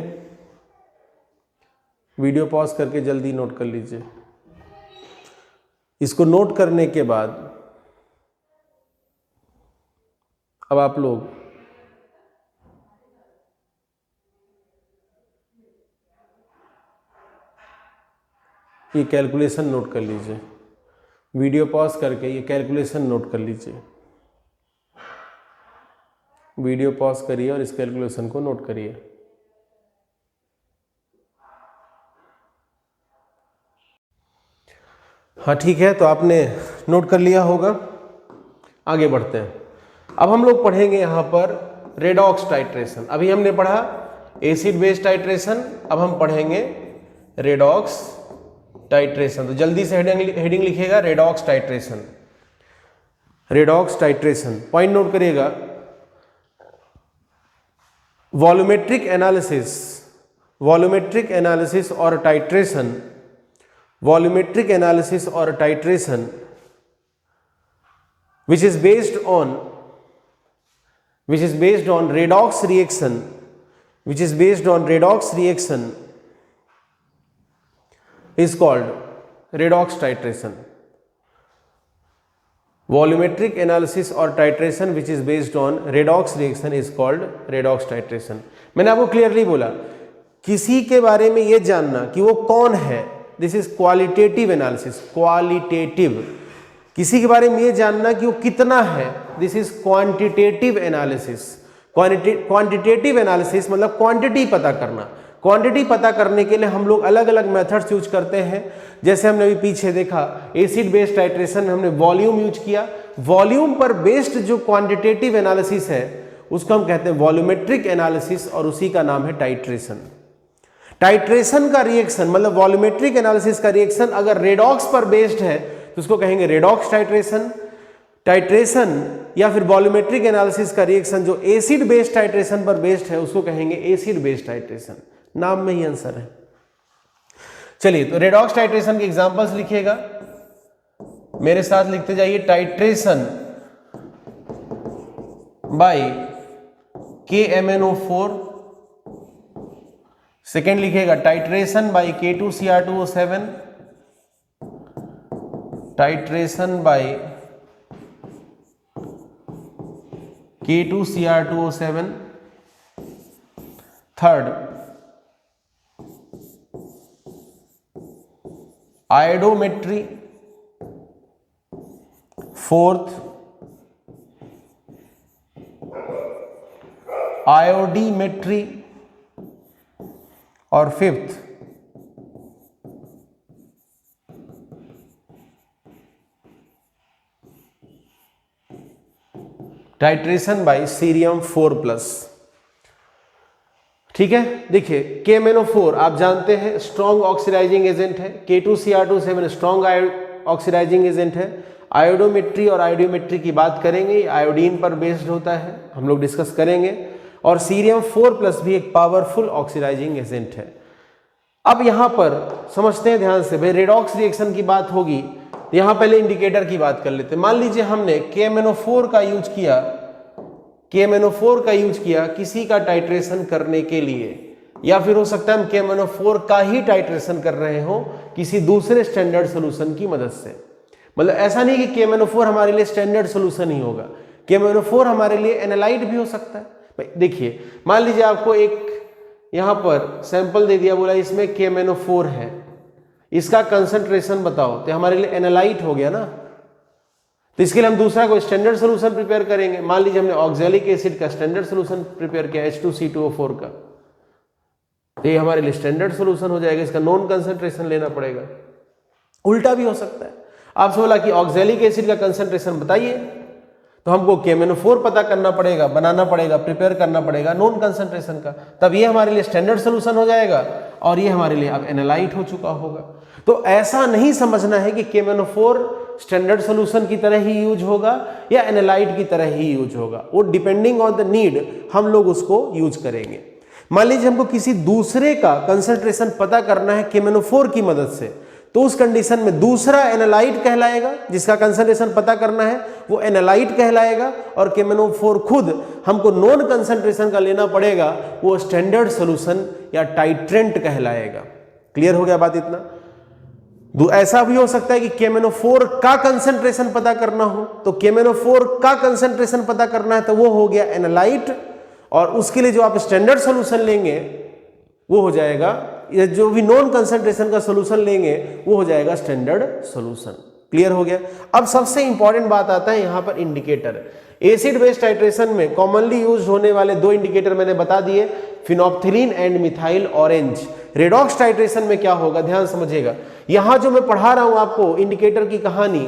वीडियो पॉज करके जल्दी नोट कर लीजिए. इसको नोट करने के बाद अब आप लोग ये कैलकुलेशन नोट कर लीजिए. वीडियो पॉज करके ये कैलकुलेशन नोट कर लीजिए. वीडियो पॉज करिए और इस कैलकुलेशन को नोट करिए. हाँ ठीक है. तो आपने नोट कर लिया होगा. आगे बढ़ते हैं. अब हम लोग पढ़ेंगे यहाँ पर रेडॉक्स टाइट्रेशन. अभी हमने पढ़ा एसिड बेस टाइट्रेशन, अब हम पढ़ेंगे रेडॉक्स टाइट्रेशन. तो जल्दी से हेडिंग लिखिएगा, redox titration. Redox titration point note करिएगा. वॉल्यूमेट्रिक एनालिसिस, वॉल्यूमेट्रिक एनालिसिस और टाइट्रेशन, वॉल्यूमेट्रिक एनालिसिस और titration which is based on redox reaction, which is based on redox reaction is called redox titration. Volumetric analysis और titration which is based on redox reaction is called redox titration. मैंने आपको clearly बोला, किसी के बारे में ये जानना कि वो कौन है, this is qualitative analysis. Qualitative, किसी के बारे में ये जानना कि वो कितना है, this is quantitative analysis. Quantitative analysis मतलब क्वांटिटी पता करना. क्वांटिटी पता करने के लिए हम लोग अलग अलग मेथड्स यूज करते हैं। जैसे हमने अभी पीछे देखा एसिड बेस्ड टाइट्रेशन में हमने वॉल्यूम यूज किया। वॉल्यूम पर बेस्ड जो क्वांटिटेटिव एनालिसिस है उसको हम कहते हैं वॉल्यूमेट्रिक एनालिसिस, और उसी का नाम है टाइट्रेशन। टाइट्रेशन का रिएक्शन मतलब वॉल्यूमेट्रिक एनालिसिस का रिएक्शन अगर रेडॉक्स पर बेस्ड है तो उसको कहेंगे रेडॉक्स टाइट्रेशन। टाइट्रेशन या फिर वॉल्यूमेट्रिक एनालिसिस का रिएक्शन जो एसिड बेस्ड टाइट्रेशन पर बेस्ड है उसको कहेंगे एसिड बेस्ड टाइट्रेशन। नाम में ही आंसर है। चलिए, तो रेडॉक्स टाइट्रेशन के एग्जांपल्स लिखिएगा, मेरे साथ लिखते जाइए। टाइट्रेशन बाय KMnO4, सेकेंड लिखिएगा titration by K2Cr2O7, titration by K2Cr2O7, third iodometry, fourth iodimetry, और फिफ्थ टाइट्रेशन बाय सीरियम 4+। ठीक है, देखिए KMnO4 आप जानते हैं स्ट्रॉन्ग ऑक्सीडाइजिंग एजेंट है, K2Cr2O7 स्ट्रॉन्ग ऑक्सीडाइजिंग एजेंट है। आयोडोमेट्री और आयोडीमेट्री की बात करेंगे, आयोडीन पर बेस्ड होता है, हम लोग डिस्कस करेंगे। और सीरियम 4+ भी एक पावरफुल ऑक्सीडाइजिंग एजेंट है। अब यहां पर समझते हैं ध्यान से, भाई रेडॉक्स रिएक्शन की बात होगी तो यहां पहले इंडिकेटर की बात कर लेते हैं। मान लीजिए हमने KMnO4 का यूज किया, KMnO4 का यूज किया किसी का टाइट्रेशन करने के लिए, या फिर हो सकता है हम KMnO4 का ही टाइट्रेशन कर रहे हो किसी दूसरे स्टैंडर्ड सोल्यूशन की मदद से। मतलब ऐसा नहीं कि KMnO4 हमारे लिए स्टैंडर्ड सोल्यूशन ही होगा, KMnO4 हमारे लिए एनालाइट भी हो सकता है। देखिए, मान लीजिए आपको एक यहां पर सैंपल दे दिया, बोला इसमें KMnO4 है, इसका कंसंट्रेशन बताओ, तो हमारे लिए एनालाइट हो गया ना। तो इसके लिए हम दूसरा कोई स्टैंडर्ड सोल्यूशन प्रिपेयर करेंगे। मान लीजिए हमने ऑक्सैलिक एसिड का स्टैंडर्ड सोल्यूशन प्रिपेयर किया H2C2O4 का, तो ये हमारे लिए स्टैंडर्ड सोल्यूशन हो जाएगा, इसका नॉन कंसंट्रेशन लेना पड़ेगा। उल्टा भी हो सकता है, आपसे बोला कि ऑक्सैलिक एसिड का कंसंट्रेशन बताइए, तो हमको KMnO4 पता करना पड़ेगा, बनाना पड़ेगा, प्रिपेयर करना पड़ेगा नॉन कंसंट्रेशन का, तब ये हमारे लिए स्टैंडर्ड सोल्यूशन हो जाएगा और ये हमारे लिए अब एनालाइट हो चुका होगा। तो ऐसा नहीं समझना है कि KMnO4 स्टैंडर्ड सोल्यूशन की तरह ही यूज होगा या एनालाइट की तरह ही यूज होगा, वो डिपेंडिंग ऑन द नीड हम लोग उसको यूज करेंगे। मान लीजिए हमको किसी दूसरे का कंसंट्रेशन पता करना है KMnO4 की मदद से, तो उस कंडीशन में दूसरा एनालाइट कहलाएगा, जिसका कंसंट्रेशन पता करना है वो एनालाइट कहलाएगा, और KMnO4 खुद हमको नॉन कंसंट्रेशन का लेना पड़ेगा, वो स्टैंडर्ड सोल्यूशन या टाइट्रेंट कहलाएगा। क्लियर हो गया बात इतना? ऐसा भी हो सकता है कि KMnO4 का कंसंट्रेशन पता करना हो, तो KMnO4 का कंसंट्रेशन पता करना है तो वो हो गया एनालाइट, और उसके लिए जो आप स्टैंडर्ड सोल्यूशन लेंगे वो हो जाएगा, या जो भी नॉन कंसंट्रेशन का सोल्यूशन लेंगे वो हो जाएगा स्टैंडर्ड सोल्यूशन। क्लियर हो गया? अब सबसे इंपॉर्टेंट बात आता है यहां पर इंडिकेटर। एसिड बेस्ड टाइट्रेशन में कॉमनली यूज होने वाले दो इंडिकेटर मैंने बता दिए, phenolphthalein and methyl orange. Redox titration में क्या होगा, ध्यान समझिएगा। यहां जो मैं पढ़ा रहा हूं आपको इंडिकेटर की कहानी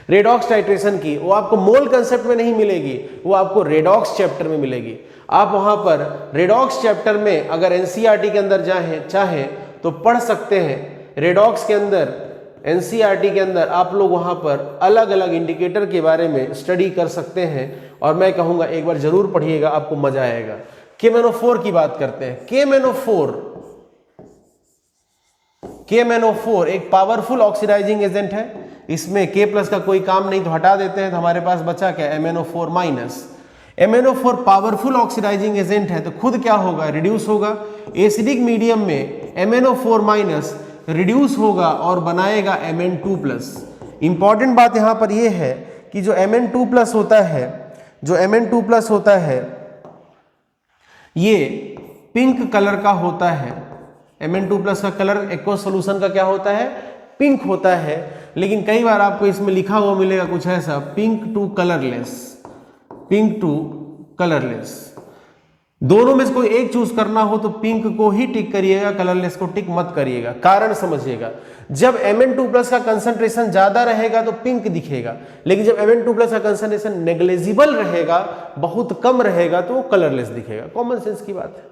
रेडॉक्स टाइट्रेशन की, वो आपको मोल कंसेप्ट में नहीं मिलेगी, वो आपको रेडॉक्स चैप्टर में मिलेगी। आप वहां पर रेडॉक्स चैप्टर में अगर एनसीईआरटी के अंदर चाहे तो पढ़ सकते हैं। रेडॉक्स के अंदर एनसीईआरटी के अंदर आप लोग वहां पर अलग अलग इंडिकेटर के बारे में स्टडी कर सकते हैं, और मैं कहूंगा एक बार जरूर पढ़िएगा, आपको मजा आएगा। KMnO4 की बात करते हैं। KMnO4 एक पावरफुल ऑक्सीडाइजिंग एजेंट है, इसमें K+ का कोई काम नहीं तो हटा देते हैं, तो हमारे पास बचा क्या, MnO4-। MnO4 powerful oxidising agent है, तो खुद क्या होगा, रिड्यूस होगा। एसिडिक मीडियम में MnO4- रिड्यूस होगा और बनाएगा Mn2+। इंपॉर्टेंट बात यहां पर यह है कि जो Mn2+ होता है, ये पिंक कलर का होता है। Mn2+ का कलर एक्वस सॉल्यूशन का क्या होता है, पिंक होता है, लेकिन कई बार आपको इसमें लिखा हुआ मिलेगा कुछ ऐसा, पिंक टू कलरलेस। दोनों में से कोई एक चूज करना हो तो पिंक को ही टिक करिएगा, कलरलेस को टिक मत करिएगा। कारण समझिएगा, जब Mn2+ का कंसंट्रेशन ज्यादा रहेगा तो पिंक दिखेगा, लेकिन जब Mn2+ का कंसंट्रेशन नेग्लिजिबल रहेगा, बहुत कम रहेगा, तो वो कलरलेस दिखेगा। कॉमन सेंस की बात है,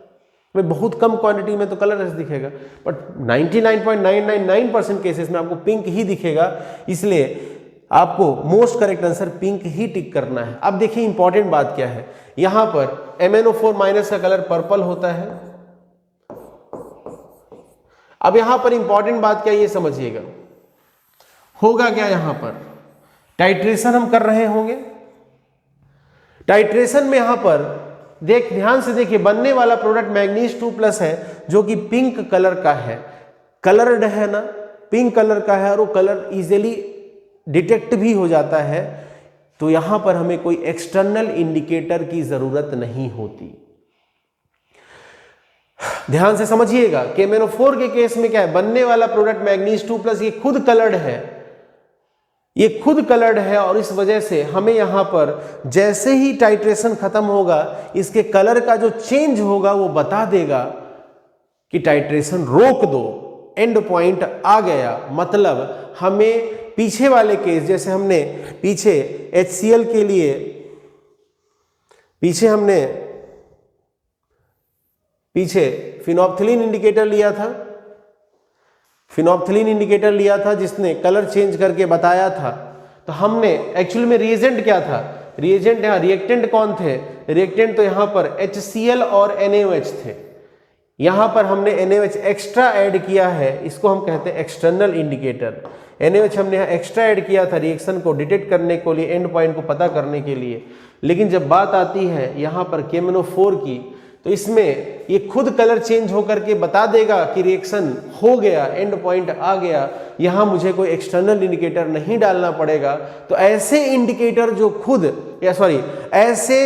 भाई बहुत कम क्वांटिटी में तो कलरलेस दिखेगा, बट 99.999% केसेस में आपको पिंक ही दिखेगा। इसलिए आपको मोस्ट करेक्ट आंसर पिंक ही टिक करना है। अब देखिए इंपॉर्टेंट बात क्या है, यहां पर MnO4- का कलर पर्पल होता है। अब यहां पर इंपॉर्टेंट बात क्या है ये समझिएगा, होगा क्या यहां पर टाइट्रेशन हम कर रहे होंगे। टाइट्रेशन में यहां पर ध्यान से देखिए, बनने वाला प्रोडक्ट मैग्नीज 2+ है जो कि पिंक कलर का है, कलर्ड है ना, पिंक कलर का है और वो कलर इजीली डिटेक्ट भी हो जाता है। तो यहां पर हमें कोई एक्सटर्नल इंडिकेटर की जरूरत नहीं होती। ध्यान से समझिएगा कि MnO4 के केस में क्या है, बनने वाला प्रोडक्ट मैग्नीज 2+, ये खुद कलर्ड है, ये खुद कलर्ड है, और इस वजह से हमें यहां पर जैसे ही टाइट्रेशन खत्म होगा, इसके कलर का जो चेंज होगा वो बता देगा कि टाइट्रेशन रोक दो, एंड पॉइंट आ गया। मतलब हमें पीछे वाले केस, जैसे हमने पीछे HCl के लिए पीछे फिनोप्थिलीन इंडिकेटर लिया था, फिनोप्थिलीन इंडिकेटर लिया था जिसने कलर चेंज करके बताया था। तो हमने एक्चुअल में रिएजेंट क्या था, रिएजेंट यहाँ रिएक्टेंट कौन थे, रिएक्टेंट तो यहाँ पर HCl और NaOH थे। यहां पर हमने NaOH एक्स्ट्रा ऐड किया है, इसको हम कहते हैं एक्सटर्नल इंडिकेटर। NaOH हमने यहाँ एक्स्ट्रा ऐड किया था रिएक्शन को डिटेक्ट करने के लिए, एंड पॉइंट को पता करने के लिए। लेकिन जब बात आती है यहाँ पर KMnO4 की, तो इसमें ये खुद कलर चेंज होकर के बता देगा कि रिएक्शन हो गया, एंड पॉइंट आ गया, यहाँ मुझे कोई एक्सटर्नल इंडिकेटर नहीं डालना पड़ेगा। तो ऐसे इंडिकेटर जो ऐसे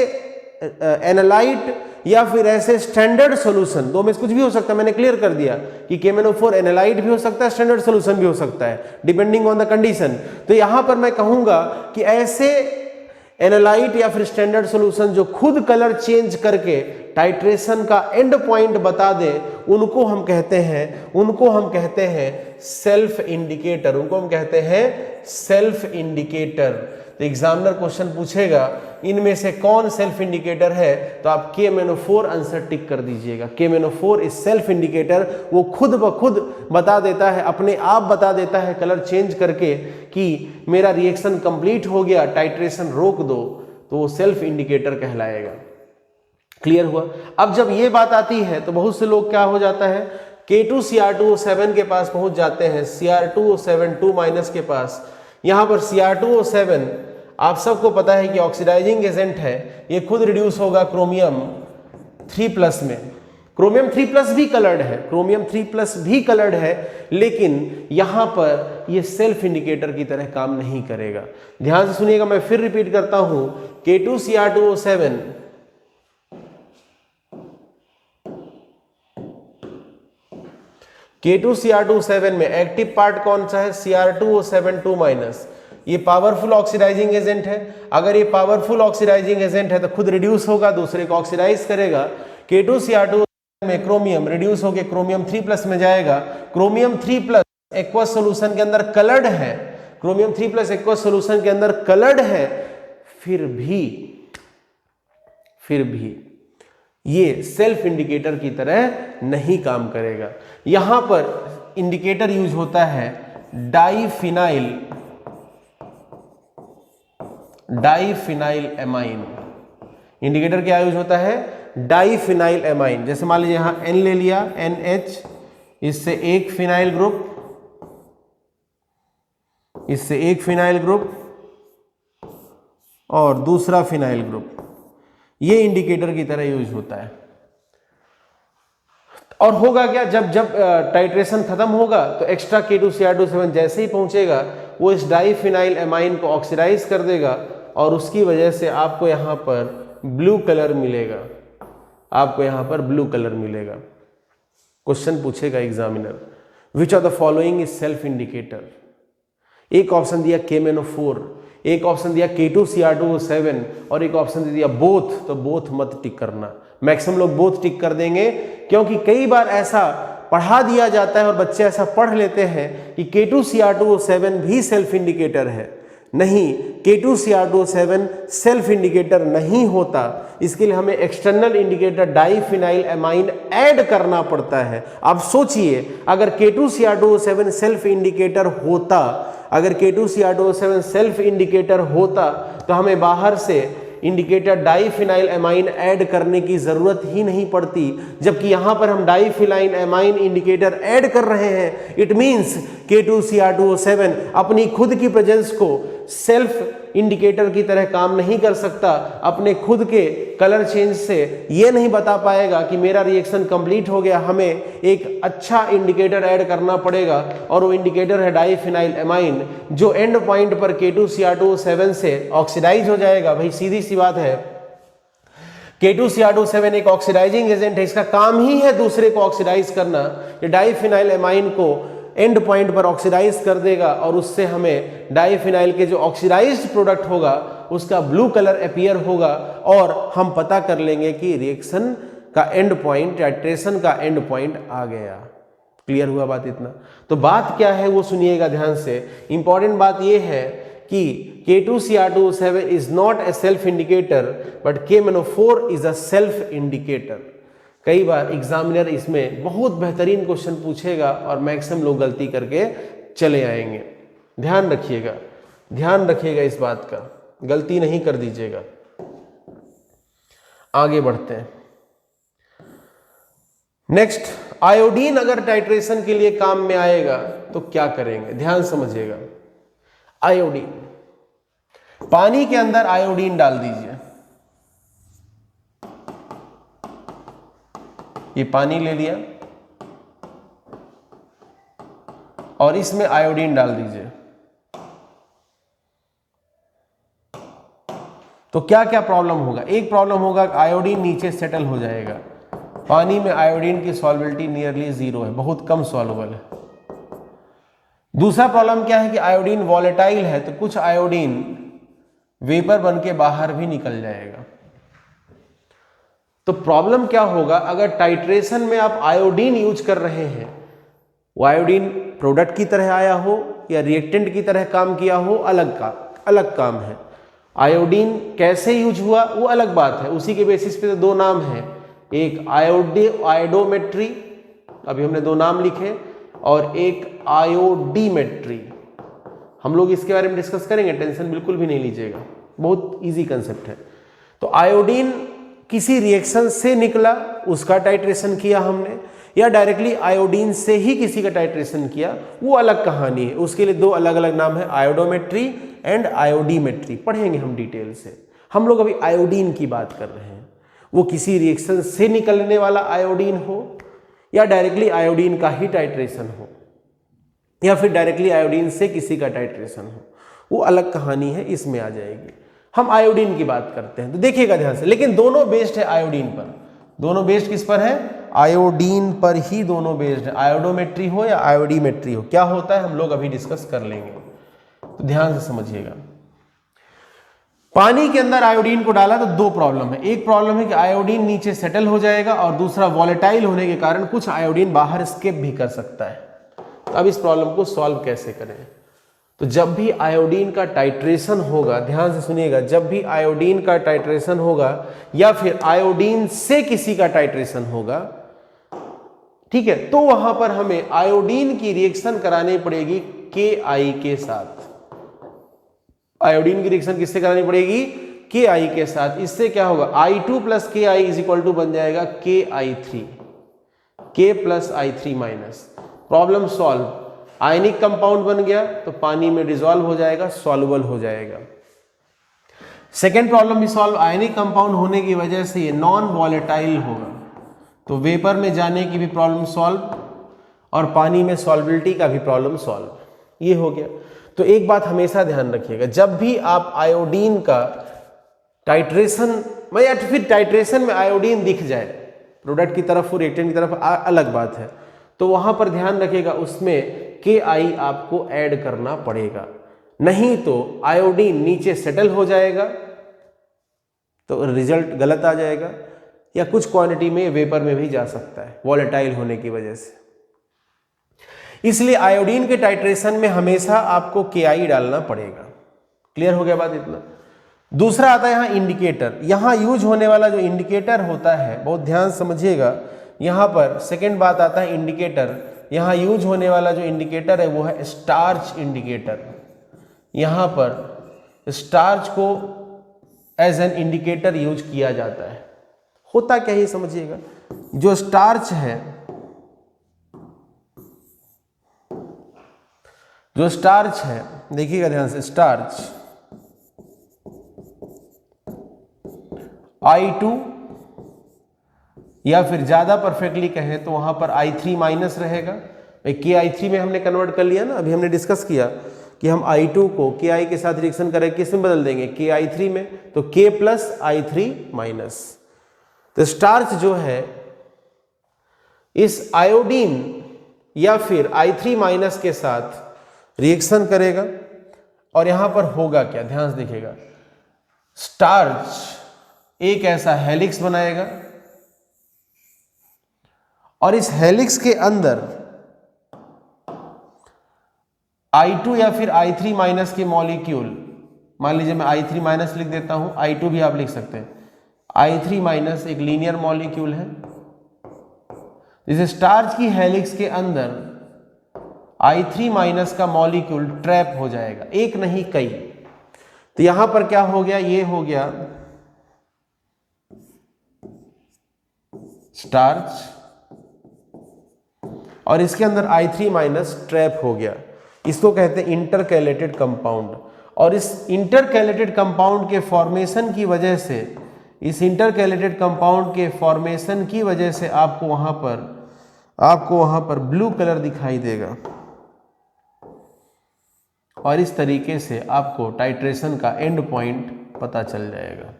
एनालाइट या फिर ऐसे स्टैंडर्ड सॉल्यूशन, दो में से कुछ भी हो सकता है, मैंने क्लियर कर दिया कि KMnO4 एनालाइट भी हो सकता है, स्टैंडर्ड सॉल्यूशन भी हो सकता है, डिपेंडिंग ऑन द कंडीशन। तो यहां पर मैं कहूंगा कि ऐसे एनालाइट या फिर स्टैंडर्ड सॉल्यूशन जो खुद कलर चेंज करके टाइट्रेशन का एंड पॉइंट बता दे, उनको हम कहते हैं सेल्फ इंडिकेटर, उनको हम कहते हैं सेल्फ इंडिकेटर। तो एग्जामिनर क्वेश्चन पूछेगा इनमें से कौन सेल्फ इंडिकेटर है, तो आप KMnO4 आंसर टिक कर दीजिएगा। KMnO4 इज सेल्फ इंडिकेटर, वो खुद ब खुद बता देता है, अपने आप बता देता है कलर चेंज करके कि मेरा रिएक्शन कंप्लीट हो गया, टाइट्रेशन रोक दो, तो वो सेल्फ इंडिकेटर कहलाएगा। क्लियर हुआ। अब जब ये बात आती है तो बहुत से लोग क्या हो जाता है, K2Cr2O7 के पास पहुंच जाते हैं, Cr2O7 2- के पास। यहां पर Cr2O7 आप सबको पता है कि ऑक्सीडाइजिंग एजेंट है, ये खुद रिड्यूस होगा क्रोमियम 3+ में। क्रोमियम 3+ भी कलर्ड है, क्रोमियम 3+ भी कलर्ड है, लेकिन यहां पर ये सेल्फ इंडिकेटर की तरह काम नहीं करेगा। ध्यान से सुनिएगा, मैं फिर रिपीट करता हूं, K2Cr2O7 K2Cr2O7 में एक्टिव पार्ट कौन सा है, Cr2O7 2-। ये पावरफुल ऑक्सीडाइजिंग एजेंट है। अगर ये पावरफुल ऑक्सीडाइजिंग एजेंट है तो खुद रिड्यूस होगा, दूसरे को ऑक्सीडाइज करेगा। K2Cr2 में क्रोमियम रिड्यूस होकर क्रोमियम 3+ में जाएगा। क्रोमियम 3+ एक्वस सॉल्यूशन के अंदर कलर्ड है, क्रोमियम 3+ एक्वस सॉल्यूशन के अंदर कलर्ड है, फिर भी ये सेल्फ इंडिकेटर की तरह नहीं काम करेगा। यहां पर इंडिकेटर यूज होता है डाइफिनाइल एमाइन। इंडिकेटर क्या यूज होता है, डाइफिनाइल एमाइन। जैसे मान लीजिए यहां N ले लिया, NH, इससे एक फिनाइल ग्रुप, इससे एक फिनाइल ग्रुप और दूसरा फिनाइल ग्रुप, ये इंडिकेटर की तरह यूज होता है। और होगा क्या, जब टाइट्रेशन खत्म होगा तो एक्स्ट्रा K2Cr2O7 जैसे ही पहुंचेगा वो इस डाइफिनाइल एमाइन को ऑक्सीडाइज कर देगा, और उसकी वजह से आपको यहां पर ब्लू कलर मिलेगा, क्वेश्चन पूछेगा examiner, which of the following is self indicator. एक ऑप्शन दिया KMnO4, एक ऑप्शन दिया K2Cr2O7 और एक ऑप्शन दिया बोथ, तो बोथ मत टिक करना। मैक्सिमम लोग बोथ टिक कर देंगे, क्योंकि कई बार ऐसा पढ़ा दिया जाता है और बच्चे ऐसा पढ़ लेते हैं कि K2Cr2O7 भी सेल्फ इंडिकेटर है। नहीं, K2Cr2O7 सेल्फ इंडिकेटर नहीं होता, इसके लिए हमें external indicator diphenyl amine add करना पड़ता है। आप सोचिए, अगर K2Cr2O7 सेल्फ इंडिकेटर होता, अगर K2Cr2O7 सेल्फ इंडिकेटर होता तो हमें बाहर से इंडिकेटर डाइफिनाइल एमाइन ऐड करने की जरूरत ही नहीं पड़ती, जबकि यहां पर हम डाइफिनाइल एमाइन इंडिकेटर ऐड कर रहे हैं। इट मींस K2Cr2O7 अपनी खुद की प्रेजेंस को सेल्फ इंडिकेटर की तरह काम नहीं कर सकता। अपने खुद के कलर चेंज से ये नहीं बता पाएगा कि मेरा रिएक्शन कंप्लीट हो गया। हमें एक अच्छा इंडिकेटर ऐड करना पड़ेगा और वो इंडिकेटर है डाइफिनाइल एमाइन, जो एंड पॉइंट पर K2Cr2O7 से ऑक्सीडाइज हो जाएगा। भाई सीधी सी बात है, K2Cr2O7 एक ऑक्सीडाइजिंग एजेंट है, इसका काम ही है दूसरे को ऑक्सीडाइज करना। ये डाइफिनाइल एमाइन को एंड पॉइंट पर ऑक्सीडाइज कर देगा और उससे हमें डाइफिनाइल के जो ऑक्सीडाइज्ड प्रोडक्ट होगा उसका ब्लू कलर अपीयर होगा और हम पता कर लेंगे कि रिएक्शन का एंड पॉइंट, टाइट्रेशन का एंड पॉइंट आ गया। क्लियर हुआ बात इतना? तो बात क्या है वो सुनिएगा ध्यान से। इंपॉर्टेंट बात ये है कि K2Cr2O7 is not a self indicator but KMnO4 is a self indicator. कई बार एग्जामिनर इसमें बहुत बेहतरीन क्वेश्चन पूछेगा और मैक्सिमम लोग गलती करके चले आएंगे। ध्यान रखिएगा, ध्यान रखिएगा इस बात का, गलती नहीं कर दीजिएगा। आगे बढ़ते हैं। नेक्स्ट, आयोडीन अगर टाइट्रेशन के लिए काम में आएगा तो क्या करेंगे, ध्यान समझिएगा। आयोडीन, पानी के अंदर आयोडीन डाल दीजिए। ये पानी ले लिया और इसमें आयोडीन डाल दीजिए, तो क्या क्या प्रॉब्लम होगा? एक प्रॉब्लम होगा कि आयोडीन नीचे सेटल हो जाएगा। पानी में आयोडीन की सॉल्युबिलिटी नियरली 0 है, बहुत कम सॉल्युबल है। दूसरा प्रॉब्लम क्या है कि आयोडीन वॉलेटाइल है, तो कुछ आयोडीन वेपर बन के बाहर भी निकल जाएगा। तो प्रॉब्लम क्या होगा, अगर टाइट्रेशन में आप आयोडीन यूज कर रहे हैं, वो आयोडीन प्रोडक्ट की तरह आया हो या रिएक्टेंट की तरह काम किया हो, अलग काम है। आयोडीन कैसे यूज हुआ वो अलग बात है, उसी के बेसिस पे तो दो नाम है, एक आयोडोमेट्री, अभी हमने दो नाम लिखे, और एक आयोडीमेट्री। हम लोग इसके बारे में डिस्कस करेंगे, टेंशन बिल्कुल भी नहीं लीजिएगा, बहुत इजी कंसेप्ट है। तो आयोडीन किसी रिएक्शन से निकला, उसका टाइट्रेशन किया हमने, या डायरेक्टली आयोडीन से ही किसी का टाइट्रेशन किया, वो अलग कहानी है। उसके लिए दो अलग अलग नाम है, आयोडोमेट्री एंड आयोडीमेट्री। पढ़ेंगे हम डिटेल से। हम लोग अभी आयोडीन की बात कर रहे हैं, वो किसी रिएक्शन से निकलने वाला आयोडीन हो या डायरेक्टली आयोडीन का ही टाइट्रेशन हो, या फिर डायरेक्टली आयोडीन से किसी का टाइट्रेशन हो, वो अलग कहानी है, इसमें आ जाएगी। हम आयोडीन की बात करते हैं, तो देखिएगा ध्यान से। लेकिन दोनों बेस्ड है आयोडीन पर। दोनों बेस्ड किस पर है? आयोडीन पर ही दोनों बेस्ड है, आयोडोमेट्री हो या आयोडीमेट्री हो। क्या होता है हम लोग अभी डिस्कस कर लेंगे, तो ध्यान से समझिएगा। पानी के अंदर आयोडीन को डाला तो दो प्रॉब्लम है। एक प्रॉब्लम है कि आयोडीन नीचे सेटल हो जाएगा, और दूसरा वॉलेटाइल होने के कारण कुछ आयोडीन बाहर एस्केप भी कर सकता है। तो अब इस प्रॉब्लम को सॉल्व कैसे करें? तो जब भी आयोडीन का टाइट्रेशन होगा, ध्यान से सुनिएगा, जब भी आयोडीन का टाइट्रेशन होगा या फिर आयोडीन से किसी का टाइट्रेशन होगा, ठीक है, तो वहां पर हमें आयोडीन की रिएक्शन करानी पड़ेगी KI के साथ। आयोडीन की रिएक्शन किससे करानी पड़ेगी? KI के साथ। इससे क्या होगा? I2 plus KI is equal to बन जाएगा KI3, K plus I3 minus. Problem solve. Ionic compound बन गया तो पानी में डिसॉल्व हो जाएगा, सॉल्युबल हो जाएगा। सेकेंड प्रॉब्लम भी सॉल्व। आयनिक कंपाउंड होने की वजह से ये नॉन वॉलेटाइल होगा, तो वेपर में जाने की भी प्रॉब्लम सॉल्व, और पानी में सॉल्बिलिटी का भी प्रॉब्लम सॉल्व। ये हो गया। तो एक बात हमेशा ध्यान रखिएगा, जब भी आप आयोडीन का टाइट्रेशन में या फिर टाइट्रेशन में आयोडीन दिख जाए, प्रोडक्ट की तरफ और रिएक्टेंट की तरफ अलग बात है, तो वहां पर ध्यान रखिएगा उसमें KI आपको ऐड करना पड़ेगा। नहीं तो आयोडीन नीचे सेटल हो जाएगा तो रिजल्ट गलत आ जाएगा, या कुछ क्वांटिटी में वेपर में भी जा सकता है वॉलेटाइल होने की वजह से। इसलिए आयोडीन के टाइट्रेशन में हमेशा आपको KI डालना पड़ेगा। क्लियर हो गया बात इतना। दूसरा आता है यहाँ इंडिकेटर। यहाँ यूज होने वाला जो इंडिकेटर होता है, बहुत ध्यान समझिएगा, यहाँ पर सेकेंड बात आता है इंडिकेटर। यहाँ यूज होने वाला जो इंडिकेटर है वो है स्टार्च इंडिकेटर। यहाँ पर स्टार्च को एज एन इंडिकेटर यूज किया जाता है। होता क्या है समझिएगा, जो स्टार्च है, जो स्टार्च है, देखिएगा ध्यान से, स्टार्च I2 या फिर ज्यादा परफेक्टली कहें तो वहां पर I3 माइनस रहेगा। KI3 में हमने कन्वर्ट कर लिया ना, अभी हमने डिस्कस किया कि हम I2 को KI के साथ रिएक्शन करें, किस में बदल देंगे, KI3 में, तो K प्लस I3 माइनस। तो स्टार्च जो है इस आयोडीन या फिर I3 माइनस के साथ रिएक्शन करेगा और यहां पर होगा क्या, ध्यान से देखिएगा, स्टार्च एक ऐसा हेलिक्स बनाएगा और इस हेलिक्स के अंदर I2 या फिर I3 माइनस के मॉलिक्यूल, मान लीजिए मैं I3 माइनस लिख देता हूं, I2 भी आप लिख सकते हैं। I3 माइनस एक लीनियर मॉलिक्यूल है, जैसे स्टार्च की हेलिक्स के अंदर I3 माइनस का मॉलिक्यूल ट्रैप हो जाएगा, एक नहीं कई। तो यहां पर क्या हो गया, ये हो गया स्टार्च और इसके अंदर I3 माइनस ट्रैप हो गया। इसको कहते हैं इंटरकैलेटेड कंपाउंड। और इस इंटरकैलेटेड कंपाउंड के फॉर्मेशन की वजह से, इस इंटरकैलेटेड कंपाउंड के फॉर्मेशन की वजह से आपको वहां पर ब्लू कलर दिखाई देगा और इस तरीके से आपको टाइट्रेशन का एंड पॉइंट पता चल जाएगा।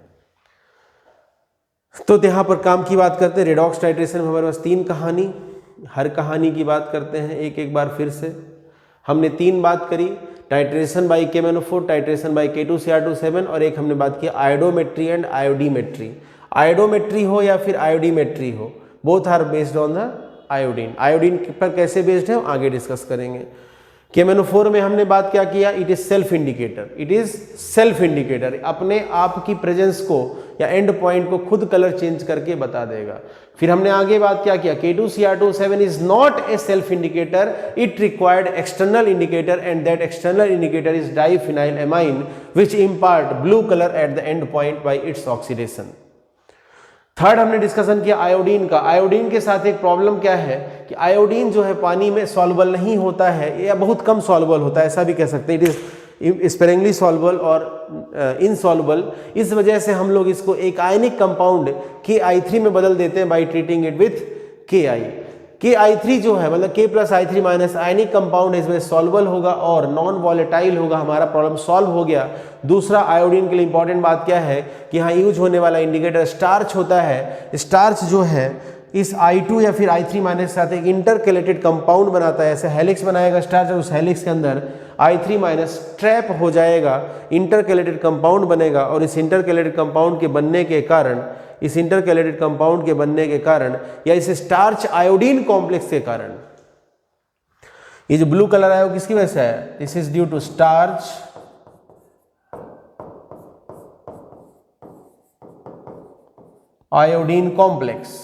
तो यहां पर काम की बात करते हैं, रेडॉक्स टाइट्रेशन में हमारे पास 3 कहानी, हर कहानी की बात करते हैं एक एक बार फिर से। हमने 3 बात करी, titration by KMnO4, titration bye K2Cr2 और एक हमने बात की आयोडोमेट्री एंड आयोडीमेट्री। आयोडोमेट्री हो या फिर आयोडीमेट्री हो, both are based on the iodine. Iodine पर कैसे बेस्ड है हम आगे डिस्कस करेंगे। KMnO4 में हमने बात क्या किया, it is self indicator, it is self indicator, अपने आप की प्रेजेंस को या एंड पॉइंट को खुद कलर चेंज करके बता देगा। फिर हमने आगे बात क्या किया, K2Cr2 is not a self indicator, it required external indicator and that external indicator is diphenyl amine which impart blue colour at the end point by its oxidation. Third हमने डिस्कशन किया आयोडीन का। Iodine के साथ एक problem क्या है कि iodine जो है पानी में सॉल्युबल नहीं होता है या बहुत कम सॉल्युबल होता है, ऐसा भी कह सकते हैं, इट इज स्पेरिंगली सॉल्युबल और इनसॉल्युबल। इस वजह से हम लोग इसको एक आयनिक कंपाउंड KI3 में बदल देते हैं by treating it with KI। KI3 जो है मतलब K plus I3 minus ionic compound है, इसमें सॉल्युबल होगा और नॉन वॉलेटाइल होगा, हमारा प्रॉब्लम सॉल्व हो गया। दूसरा आयोडीन के लिए इंपॉर्टेंट बात क्या है कि यहाँ यूज होने वाला इंडिकेटर स्टार्च होता है। स्टार्च जो है इस I2 या फिर I3 माइनस के साथ एक इंटरकैलेटेड कंपाउंड बनाता है, ऐसे हेलिक्स बनाएगा स्टार्च और उस हेलिक्स के अंदर I3 माइनस ट्रैप हो जाएगा, इंटरकैलेटेड कंपाउंड बनेगा और इस इंटरकैलेटेड कंपाउंड के बनने के कारण, इस इंटरकैलेटेड कंपाउंड के बनने के कारण या इस स्टार्च आयोडीन कॉम्प्लेक्स के कारण, ये जो ब्लू कलर आया वो किसकी वजह से है, this is due to starch iodine complex.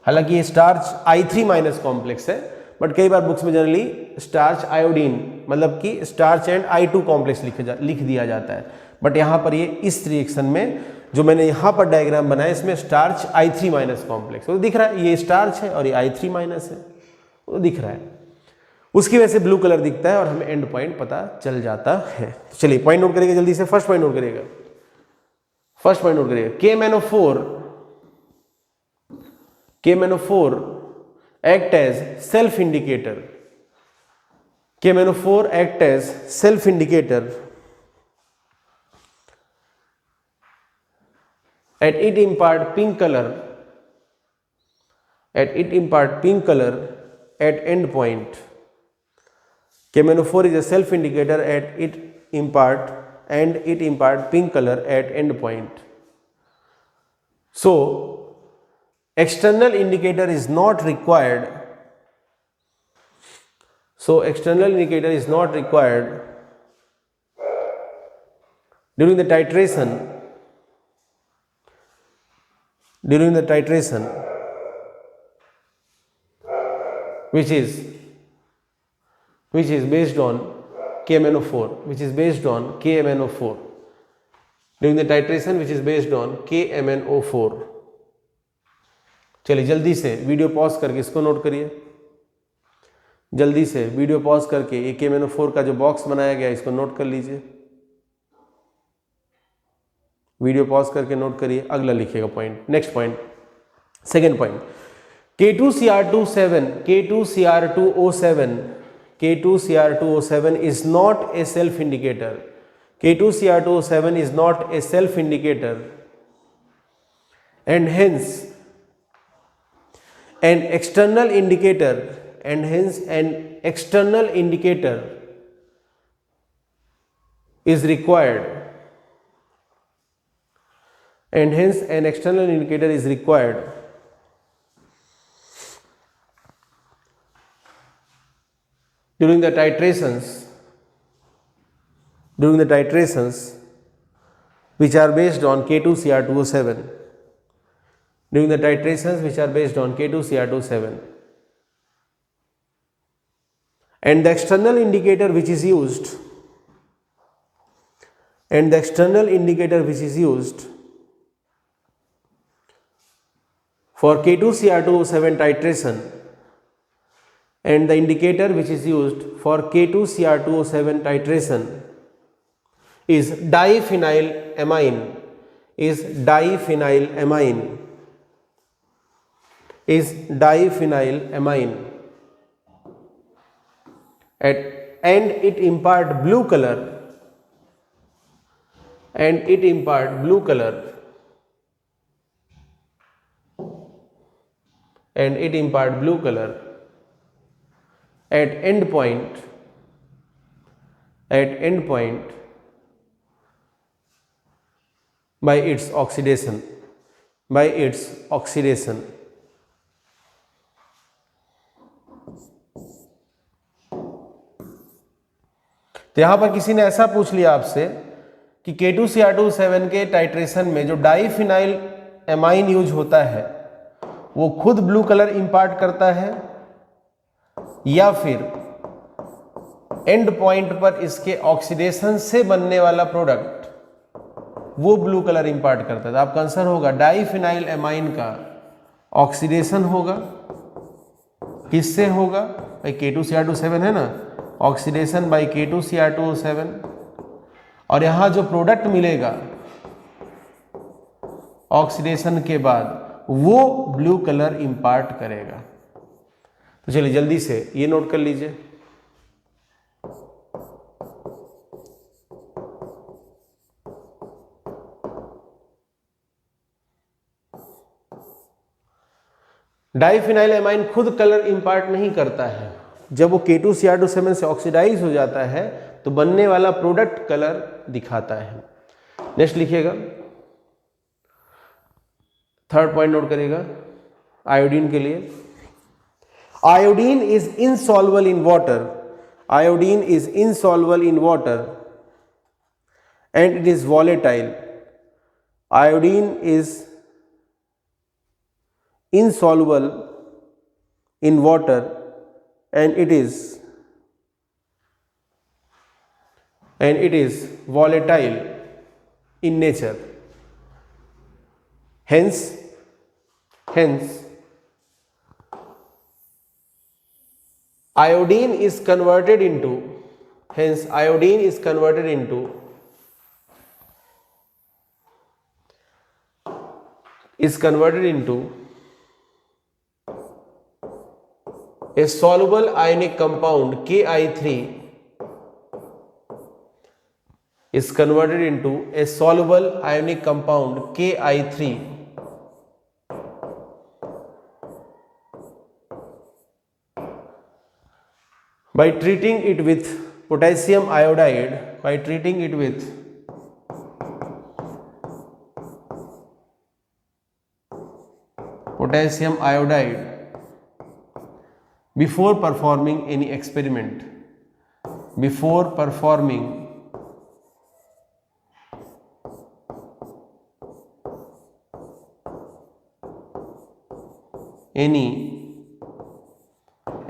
हालांकि ये स्टार्च I3 माइनस कॉम्प्लेक्स है, बट कई बार बुक्स में जनरली स्टार्च आयोडीन मतलब कि स्टार्च एंड I2 कॉम्प्लेक्स लिख दिया जाता है, बट यहाँ पर ये इस रिएक्शन में जो मैंने यहाँ पर डायग्राम बनाया इसमें स्टार्च I3 माइनस कॉम्प्लेक्स तो दिख रहा है, ये स्टार्च है और ये I3 माइनस है, वो दिख रहा है, उसकी वजह से ब्लू कलर दिखता है और हमें एंड पॉइंट पता चल जाता है। तो चलिए पॉइंट नोट करिएगा जल्दी से। फर्स्ट पॉइंट नोट करिएगा, फर्स्ट पॉइंट नोट करिएगा, KMnO4 act as self indicator. KMnO4 act as self indicator at it impart pink color at end point KMnO4 is a self indicator at it impart pink color at end point. So external indicator is not required. During the titration, which is based on KMnO4, during the titration which is based on KMnO4. चलिए जल्दी से video pause करके इसको note करिए, जल्दी से video pause करके ये KMnO4 का जो बॉक्स बनाया गया इसको नोट कर लीजिए, वीडियो पॉज करके नोट करिए, अगला लिखिएगा point. Next point, second point, K2Cr2O7 is not a self indicator. K2Cr2O7 is not a self indicator, and hence an external indicator is required. During the titrations which are based on K2Cr2O7, and the external indicator which is used for K2Cr2O7 titration, and the indicator which is used for K2Cr2O7 titration is diphenylamine and it impart blue color at end point by its oxidation. तो यहां पर किसी ने ऐसा पूछ लिया आपसे कि K2Cr2O7 के टाइट्रेशन में जो डाइफिनाइल एमाइन यूज होता है वो खुद ब्लू कलर इंपार्ट करता है या फिर एंड पॉइंट पर इसके ऑक्सीडेशन से बनने वाला प्रोडक्ट वो ब्लू कलर इंपार्ट करता है। तो आपका आंसर होगा डाइफिनाइल एमाइन का ऑक्सीडेशन होगा, किससे होगा भाई, K2Cr2O7 है ना, ऑक्सीडेशन बाय K2Cr2O7, और यहां जो प्रोडक्ट मिलेगा ऑक्सीडेशन के बाद वो ब्लू कलर इंपार्ट करेगा। तो चलिए जल्दी से ये नोट कर लीजिए। डाइफिनाइल एमाइन खुद कलर इंपार्ट नहीं करता है, जब वो K2Cr2O7 से ऑक्सीडाइज हो जाता है तो बनने वाला प्रोडक्ट कलर दिखाता है। नेक्स्ट लिखिएगा, थर्ड पॉइंट नोट करिएगा आयोडीन के लिए। Iodine is insoluble in water and it is volatile. Iodine is insoluble in water and it is volatile in nature. Hence iodine is converted into a soluble ionic compound Ki3 is converted into a soluble ionic compound Ki3 . by treating it with potassium iodide, by treating it with potassium iodide before performing any experiment, before performing any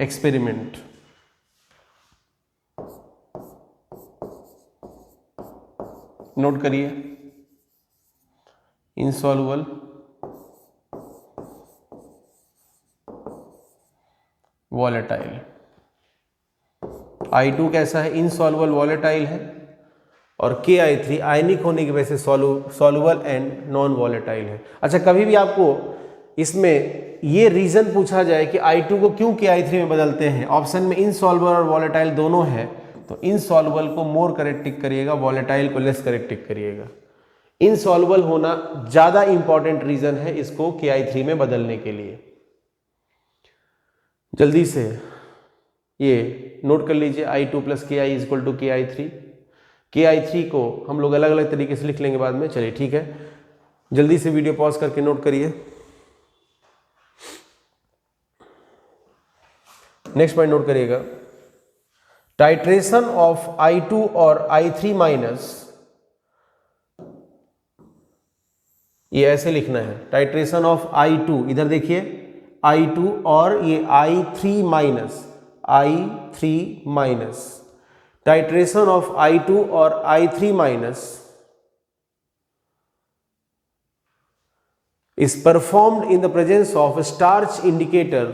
experiment. Note करिए, insoluble volatile. I2 कैसा है? Insoluble volatile है, और KI3 आयनिक होने की वजह से soluble and non volatile है। अच्छा, कभी भी आपको इसमें ये रीजन पूछा जाए कि I2 को क्यों KI3 में बदलते हैं, ऑप्शन में इनसॉल्युबल और वॉलेटाइल दोनों है, तो इनसॉल्युबल को मोर करेक्ट टिक करिएगा, वॉलेटाइल को लेस करेक्ट टिक करिएगा। इनसॉल्युबल होना ज्यादा इंपॉर्टेंट रीजन है इसको KI3 में बदलने के लिए। जल्दी से ये नोट कर लीजिए, I2 + KI = KI3। KI3 को हम लोग अलग अलग तरीके से लिख लेंगे बाद में। चलिए ठीक है, जल्दी से वीडियो पॉज करके नोट करिए। नेक्स्ट पॉइंट नोट करिएगा, टाइट्रेशन ऑफ I2 और I3-, ये ऐसे लिखना है, टाइट्रेशन ऑफ I2, इधर देखिए I2 और ये I3-, टाइट्रेशन ऑफ I2 और I3- is performed in the presence of starch indicator,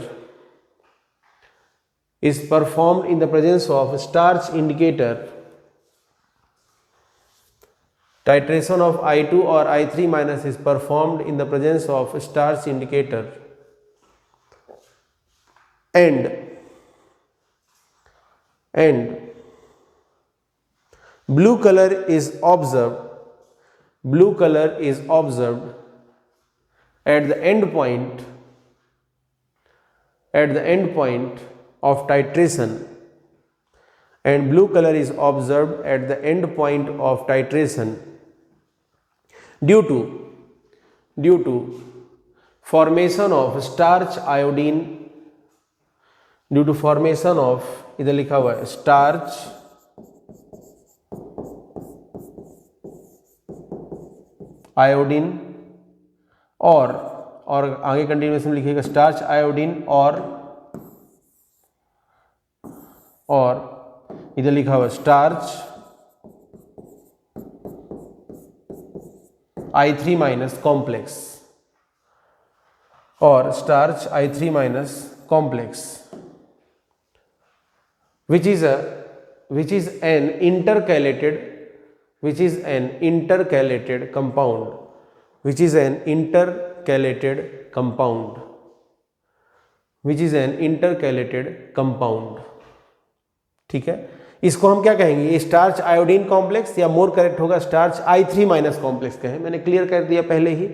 is performed in the presence of starch indicator. Titration of I2 or I3- is performed in the presence of starch indicator, and blue color is observed, blue color is observed at the end point, at the end point of titration, and blue color is observed at the end point of titration due to formation of starch iodine, due to formation of, इधर लिखा हुआ है starch iodine, और आगे continuation में लिखिएगा starch iodine, और इधर लिखा हुआ स्टार्च I3- कॉम्प्लेक्स, और starch I3- complex which is an intercalated compound, which is an intercalated compound, ठीक है। इसको हम क्या कहेंगे, ये स्टार्च आयोडीन कॉम्प्लेक्स, या मोर करेक्ट होगा स्टार्च I3- कॉम्प्लेक्स कहें, मैंने क्लियर कर दिया पहले ही।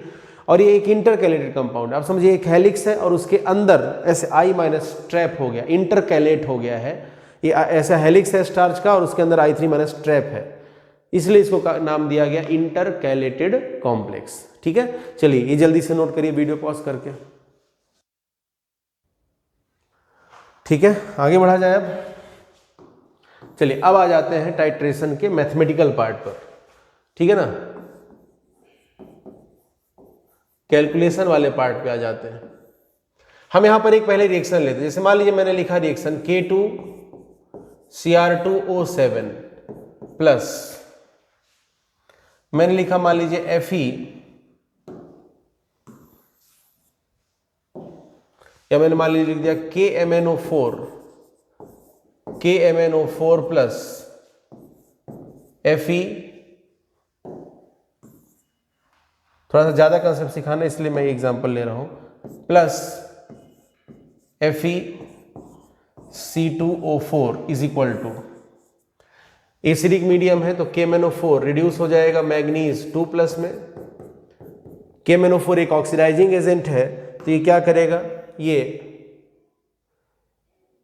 और ये एक इंटरकैलेटेड कंपाउंड, आप समझिए एक हेलिक्स है और उसके अंदर ऐसे I- ट्रैप हो गया, इंटरकैलेट हो गया है, ये ऐसा हेलिक्स है स्टार्च का और उसके अंदर I3- ट्रैप है, इसलिए इसको नाम दिया गया इंटरकैलेटेड कॉम्प्लेक्स, ठीक है। चलिए ये जल्दी से नोट करिए वीडियो पॉज करके, ठीक है, आगे बढ़ा जाए अब। चलिए अब आ जाते हैं टाइट्रेशन के मैथमेटिकल पार्ट पर, ठीक है ना, कैलकुलेशन वाले पार्ट पे आ जाते हैं। हम यहां पर एक पहले रिएक्शन लेते हैं, जैसे मान लीजिए मैंने लिखा रिएक्शन K2Cr2O7 प्लस, मैंने लिखा मान लीजिए Fe, या मैंने मान लीजिए लिख दिया KMnO4 प्लस Fe, थोड़ा सा ज्यादा कंसेप्ट सिखाना इसलिए मैं एग्जांपल ले रहा हूं, plus FeC2O4 is equal to, acidic medium है तो KMnO4 रिड्यूस हो जाएगा मैग्नीज 2+ में, KMnO4 एक ऑक्सीडाइजिंग एजेंट है तो ये क्या करेगा, ये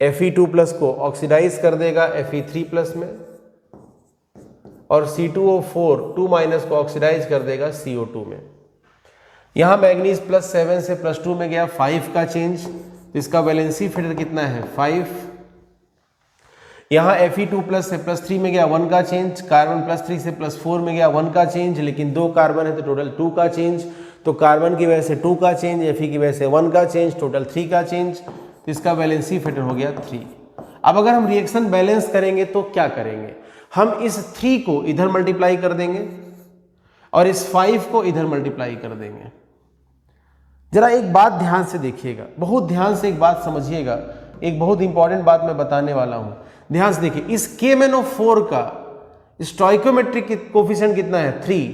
Fe2+ को ऑक्सीडाइज कर देगा Fe3+ में, और C2O4 2- को ऑक्सीडाइज कर देगा CO2 में। यहां मैग्नीज +7 से +2 में गया, 5 का चेंज, तो इसका वैलेंसी फेटर कितना है 5। यहां Fe2+ से +3 में गया 1 का चेंज, कार्बन +3 से +4 में गया 1 का चेंज, लेकिन 2 कार्बन है तो टोटल 2 का चेंज, तो कार्बन की वजह से 2 का चेंज, Fe की वजह से 1 का चेंज, टोटल 3 का चेंज, तो इसका वैलेंसी फेटर हो गया 3। अब अगर हम रिएक्शन बैलेंस करेंगे तो क्या करेंगे, हम इस 3 को इधर मल्टीप्लाई कर देंगे और इस 5 को इधर मल्टीप्लाई कर देंगे। जरा एक बात ध्यान से देखिएगा, बहुत ध्यान से एक बात समझिएगा, एक बहुत इंपॉर्टेंट बात मैं बताने वाला हूं, ध्यान से देखिए। इस KMnO4 का स्टोइकोमेट्रिक कोफिशिएंट कितना है 3,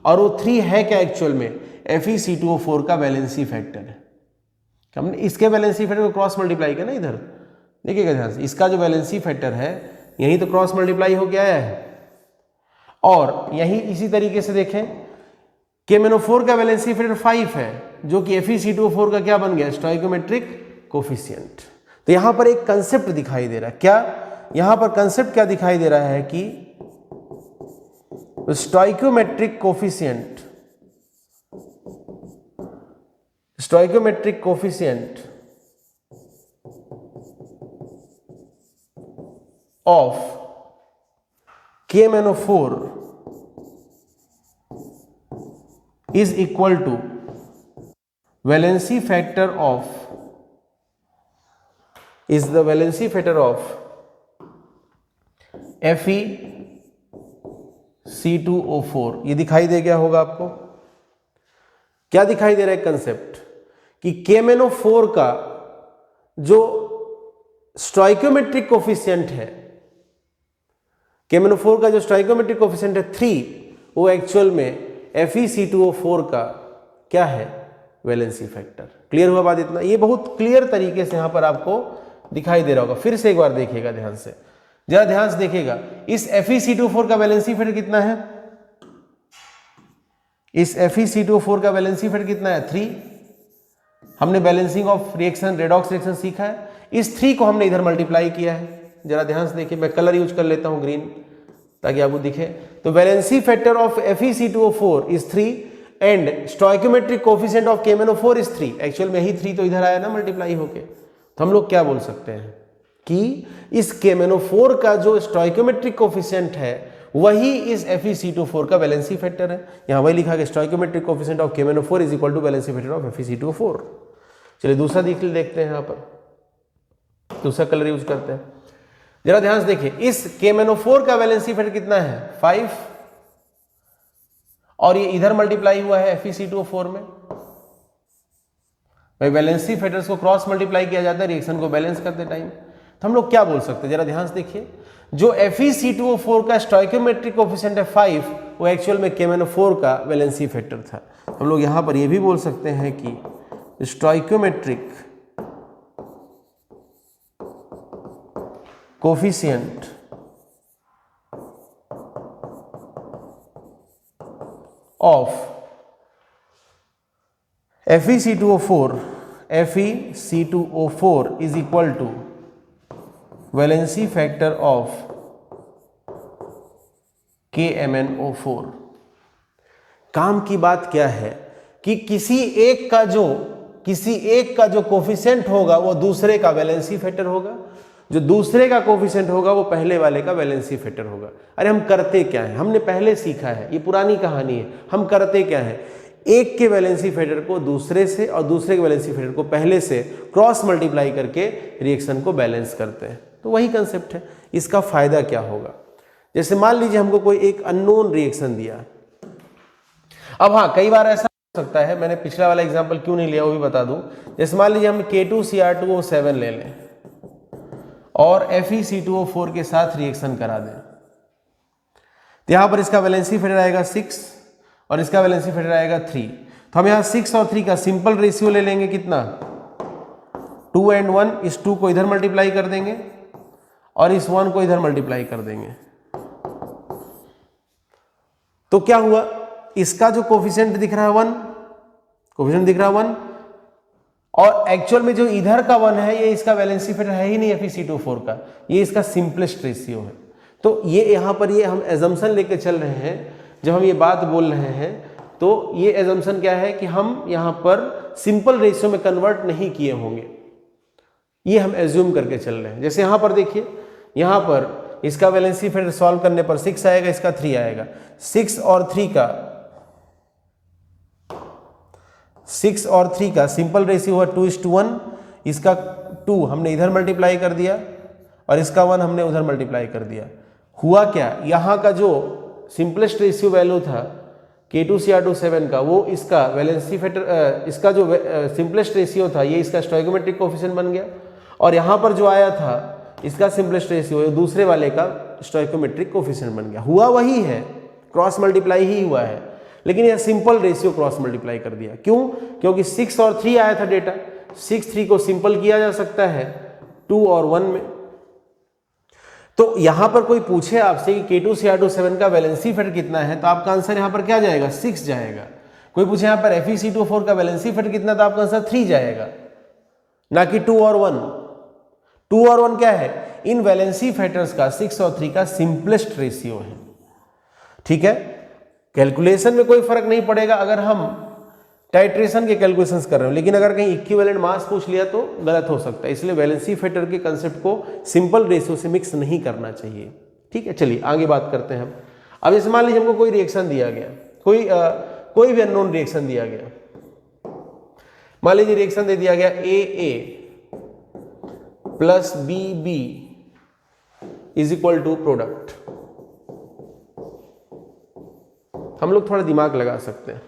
और वो 3 है क्या एक्चुअल में FeC2O4 का वैलेंसी फैक्टर है। हमने इसके वैलेंसी फैक्टर को क्रॉस मल्टीप्लाई किया ना, इधर देखिएगा ध्यान से, इसका जो वैलेंसी फैक्टर है यही तो क्रॉस मल्टीप्लाई हो गया है, और यही इसी तरीके से देखें KMnO4 का वैलेंसी फैक्टर 5 है, जो कि FeC2O4 का क्या बन गया स्टोइकोमेट्रिक कोफिशिएंट। तो यहां पर एक कंसेप्ट दिखाई दे रहा है, क्या यहां पर कंसेप्ट क्या दिखाई दे रहा है कि stoichiometric coefficient of KMnO4 is equal to valency factor of FeC2O4। ये दिखाई दे गया होगा आपको, क्या दिखाई दे रहा है कंसेप्ट कि KMnO4 का जो स्टोइकोमेट्रिक कोफिशिएंट है, KMnO4 का जो स्टोइकोमेट्रिक कोफिशिएंट है 3, वो एक्चुअल में FeC2O4 का क्या है वैलेंसी फैक्टर। क्लियर हुआ बात इतना, ये बहुत क्लियर तरीके से यहां पर आपको दिखाई दे रहा होगा। फिर से एक बार देखिएगा ध्यान से, जरा ध्यान से देखिएगा, इस FeC2O4 का वैलेंसी फैक्टर कितना है, इस FeC2O4 का वैलेंसी फैक्टर कितना है 3। हमने balancing of reaction redox reaction सीखा है, इस 3 को हमने इधर मल्टीप्लाई किया है। जरा ध्यान से देखिए, मैं कलर यूज कर लेता हूं ग्रीन ताकि आपको दिखे। तो valency factor of FeC2O4 is 3 and stoichiometric coefficient of KMnO4 is 3। Actual में ही 3 तो इधर आया ना मल्टीप्लाई होके, तो हम लोग क्या बोल सकते हैं कि इस KMnO4 का जो स्टोइकोमेट्रिक कोफिशिएंट है वही इस FeC2O4 का वैलेंसी फैक्टर है। यहां वही लिखा गया stoichiometric coefficient of KMnO4 is equal to valency factor of FeC2O4। चलिए दूसरा देखते हैं, यहां पर दूसरा कलर यूज करते हैं। जरा ध्यान से देखिए, इस KMnO4 का वैलेंसी फैक्टर कितना है 5, और ये इधर मल्टीप्लाई हुआ है FeC2O4 में। भाई वैलेंसी फैक्टर्स को क्रॉस मल्टीप्लाई किया जाता है रिएक्शन को बैलेंस करते टाइम। तो हम लोग क्या बोल सकते हैं, जरा ध्यान से देखिए, जो FeC2O4 का स्टोइकोमेट्रिक कोफिशिएंट है 5, वो एक्चुअल में KMnO4 का वैलेंसी फैक्टर था। हम लोग यहां पर ये भी बोल सकते हैं कि stoichiometric coefficient of FeC2O4 is equal to valency factor of KMnO4। काम की बात क्या है कि किसी एक का जो कोफिशिएंट होगा वो दूसरे का वैलेंसी फैक्टर होगा, जो दूसरे का कोफिशिएंट होगा वो पहले वाले का वैलेंसी फैक्टर होगा। अरे हम करते क्या है, हमने पहले सीखा है, ये पुरानी कहानी है। हम करते क्या है, एक के वैलेंसी फैक्टर को दूसरे से और दूसरे के वैलेंसी फैक्टर को पहले से क्रॉस मल्टीप्लाई करके रिएक्शन को बैलेंस करते हैं। तो वही कंसेप्ट है। इसका फायदा क्या होगा, जैसे मान लीजिए हमको कोई एक अननोन रिएक्शन दिया। अब हाँ, कई बार ऐसा हो सकता है, मैंने पिछला वाला एग्जांपल क्यों नहीं लिया वो भी बता दूं। जैसे मान लीजिए हम K2Cr2O7 ले लें और FeC2O4 के साथ रिएक्शन करा दें, तो यहां पर इसका वैलेंसी फैक्टर आएगा 6 और इसका वैलेंसी फैक्टर आएगा 3। तो हम यहां 6 और 3 का सिंपल रेशियो ले लेंगे, कितना 2 and 1, इस 2 को इधर मल्टीप्लाई कर देंगे और इस 1 को इधर मल्टीप्लाई कर देंगे। तो क्या हुआ, इसका जो कोफिशिएंट दिख रहा है 1, कोफिशिएंट दिख रहा है 1, और एक्चुअल में जो इधर का 1 है ये इसका वैलेंसी फैक्टर है ही नहीं Fe2O4 का, ये इसका सिंपलेस्ट रेशियो है। तो ये यहाँ पर ये हम एजम्पशन लेके चल रहे हैं, जब हम ये बात बोल रहे हैं तो ये एजम्पशन क्या है कि हम यहाँ पर सिंपल रेशियो में कन्वर्ट नहीं किए होंगे, ये हम एज्यूम करके चल रहे हैं। जैसे यहाँ पर देखिए, यहाँ पर इसका वैलेंसी फैक्टर सॉल्व करने पर 6 आएगा, इसका 3 आएगा। 6 और 3 का सिंपल रेशियो हुआ 2:1, इसका 2 हमने इधर मल्टीप्लाई कर दिया और इसका 1 हमने उधर मल्टीप्लाई कर दिया। हुआ क्या, यहाँ का जो सिंपलेस्ट रेशियो वैल्यू था K2Cr27 का, वो इसका वैलेंसी फैक्टर, इसका जो सिंपलेस्ट रेशियो था ये इसका स्टोइकोमेट्रिक कोफिशिएंट बन गया, और यहाँ पर जो आया था इसका सिंपलेस्ट रेशियो दूसरे वाले का स्टोइकोमेट्रिक कोफिशिएंट बन गया। हुआ वही है, क्रॉस मल्टीप्लाई ही हुआ है, लेकिन यह सिंपल रेशियो क्रॉस मल्टीप्लाई कर दिया। क्यों? क्योंकि 6 और 3 आया था डेटा, 6 3 को सिंपल किया जा सकता है 2 और 1 में। तो यहां पर कोई पूछे आपसे कि K2Cr27 का वैलेंसी फैक्टर कितना है, तो आपका आंसर यहां पर क्या जाएगा? 6 जाएगा। कोई पूछे यहां पर Fe2O4 का वैलेंसी फैक्टर कितना, तो आपका आंसर 3 जाएगा, ना कि 2 और 1। 2 और 1 क्या है? इन वैलेंसी फैक्टर्स का 6 और 3 का सिंपलेस्ट रेशियो है। ठीक है, कैलकुलेशन में कोई फर्क नहीं पड़ेगा अगर हम टाइट्रेशन के कैलकुलेशंस कर रहे हो, लेकिन अगर कहीं इक्विवेलेंट मास पूछ लिया तो गलत हो सकता है। इसलिए वैलेंसी फैक्टर के कंसेप्ट को सिंपल रेशियो से मिक्स नहीं करना चाहिए। ठीक है, चलिए आगे बात करते हैं हम। अब जैसे मान लीजिए हमको कोई रिएक्शन दिया गया, कोई भी अननोन रिएक्शन दिया गया। मान लीजिए रिएक्शन दे दिया गया AA plus BB is equal to product. हम लोग थोड़ा दिमाग लगा सकते हैं।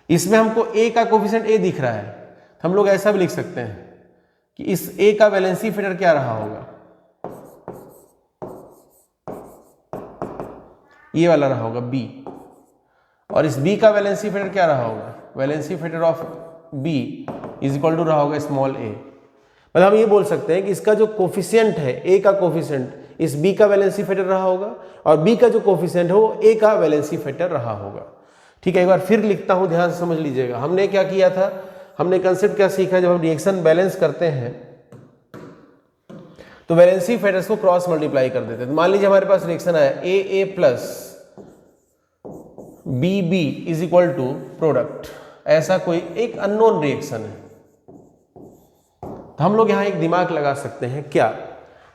इसमें हमको A का कोफिशिएंट A दिख रहा है, हम लोग ऐसा भी लिख सकते हैं कि इस A का वैलेंसी फैक्टर क्या रहा होगा, ये वाला रहा होगा B, और इस B का वैलेंसी फैक्टर क्या रहा होगा, valency factor of B is equal to रहा होगा स्मॉल a। मतलब हम ये बोल सकते हैं कि इसका जो कोफिशिएंट है A का कोफिशिएंट इस B का वैलेंसी फैक्टर रहा होगा, और B का जो कोफिशिएंट है वो A का वैलेंसी फैक्टर रहा होगा। ठीक है, एक बार फिर लिखता हूं, ध्यान से समझ लीजिएगा। हमने क्या किया था, हमने कंसेप्ट क्या सीखा, जब हम रिएक्शन बैलेंस करते हैं तो वैलेंसी फैक्टर्स को क्रॉस मल्टीप्लाई कर देते हैं। तो मान लीजिए हमारे पास रिएक्शन आया AA plus BB is equal to product, ऐसा कोई एक अननोन रिएक्शन है। तो हम लोग यहां एक दिमाग लगा सकते हैं क्या,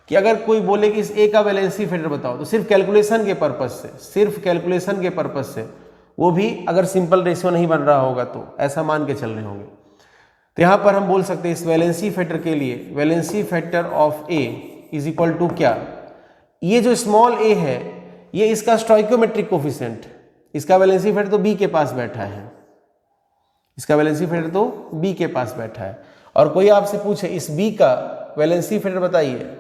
कि अगर कोई बोले कि इस A का वैलेंसी फैक्टर बताओ, तो सिर्फ कैलकुलेशन के पर्पज से, सिर्फ कैलकुलेशन के पर्पज से, वो भी अगर सिंपल रेशियो नहीं बन रहा होगा तो ऐसा मान के चल रहे होंगे, तो यहां पर हम बोल सकते हैं इस वैलेंसी फैक्टर के लिए valency factor of A is equal to क्या, ये जो स्मॉल a है ये इसका स्टोइकोमेट्रिक कोफिशिएंट, इसका वैलेंसी फैक्टर तो B के पास बैठा है, इसका वैलेंसी फैक्टर तो B के पास बैठा है। और कोई आपसे पूछे इस B का वैलेंसी फैक्टर बताइए,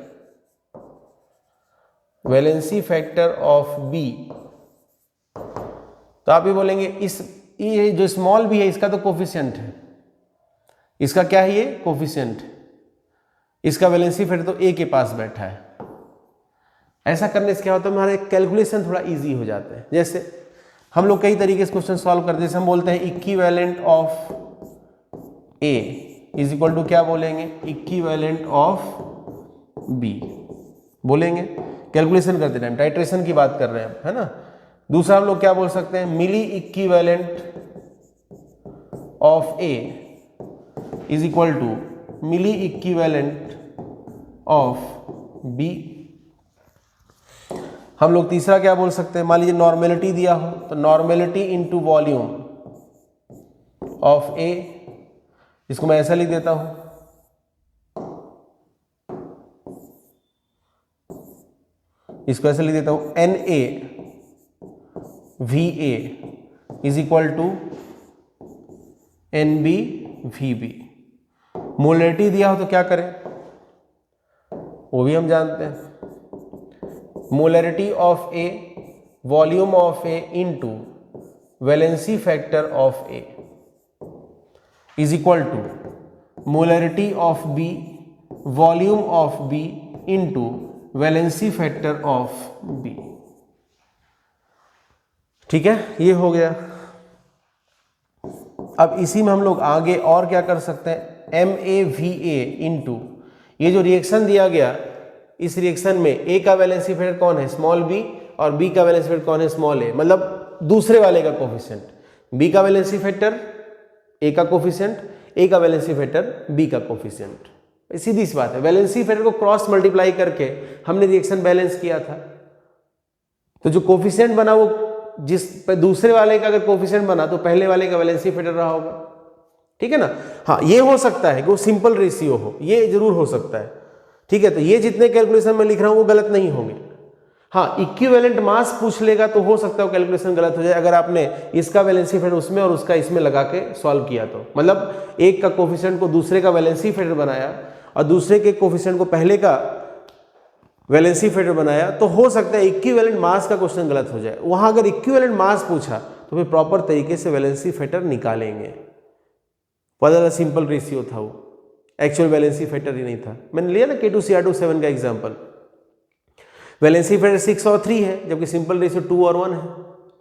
वैलेंसी फैक्टर ऑफ B, तो आप ये बोलेंगे इस ये जो स्मॉल b है इसका तो कोफिशिएंट है, इसका क्या है, ये कोफिशिएंट, इसका वैलेंसी फैक्टर तो A के पास बैठा है। ऐसा करने से क्या होता है, हमारे कैलकुलेशन थोड़ा इजी हो जाते हैं। जैसे हम लोग कई तरीके से क्वेश्चन सॉल्व करते हैं, जैसे हम बोलते हैं equivalent of A is equal to क्या बोलेंगे, इक्विवेलेंट ऑफ B बोलेंगे, कैलकुलेशन करते टाइम, टाइट्रेशन की बात कर रहे हैं, है ना। दूसरा हम लोग क्या बोल सकते हैं, milli equivalent of A is equal to milli equivalent of B। हम लोग तीसरा क्या बोल सकते हैं, मान लीजिए नॉर्मेलिटी दिया हो तो normality into volume of A, इसको मैं ऐसा लिख देता हूं, इसको ऐसे लिख देता हूं, NA VA is equal to NB VB। Molarity दिया हो तो क्या करें, वो भी हम जानते हैं, molarity of A volume of A into valency factor of A is equal to molarity of B volume of B into valency factor of B। ठीक है, ये हो गया। अब इसी में हम लोग आगे और क्या कर सकते हैं, MAVA इंटू ये जो रिएक्शन दिया गया, इस रिएक्शन में A का वैलेंसी फैक्टर कौन है, स्मॉल b, और B का वैलेंसी फैक्टर कौन है, स्मॉल a, मतलब दूसरे वाले का कोफिशिएंट। B का वैलेंसी फैक्टर A का कोफिशिएंट, A का वैलेंसी फैक्टर B का कोफिशिएंट। सीधी सी बात है, वैलेंसी फैक्टर को क्रॉस मल्टीप्लाई करके हमने रिएक्शन बैलेंस किया था, तो जो कोफिशिएंट बना वो जिस दूसरे वाले का अगर कोफिशिएंट बना तो पहले वाले का वैलेंसी फैक्टर रहा होगा, ठीक है ना। हाँ, ये हो सकता है कि वो सिंपल रेशियो हो, ये जरूर हो सकता है, ठीक है। तो ये जितने कैलकुलेशन में लिख रहा हूं वो गलत नहीं होंगे। हाँ, इक्विवेलेंट मास पूछ लेगा तो हो सकता है कैलकुलेशन गलत हो जाए, अगर आपने इसका वैलेंसी फैक्टर उसमें और उसका इसमें लगा के सॉल्व किया तो, मतलब एक का कोफिशिएंट को दूसरे का वैलेंसी फैक्टर बनाया और दूसरे के कोफिशिएंट को पहले का वैलेंसी फैक्टर बनाया, तो हो सकता है इक्विवेलेंट मास का क्वेश्चन गलत हो जाए। वहां अगर इक्विवेलेंट मास पूछा तो फिर प्रॉपर तरीके से वैलेंसी फैक्टर निकालेंगे। पता सिंपल रेशियो था वो, एक्चुअल वैलेंसी फैक्टर ही नहीं था। मैंने लिया ना K2Cr2 7 का एग्जांपल, वैलेंसी फैक्टर 6 और 3 है जबकि सिंपल रेशियो 2 और 1 है,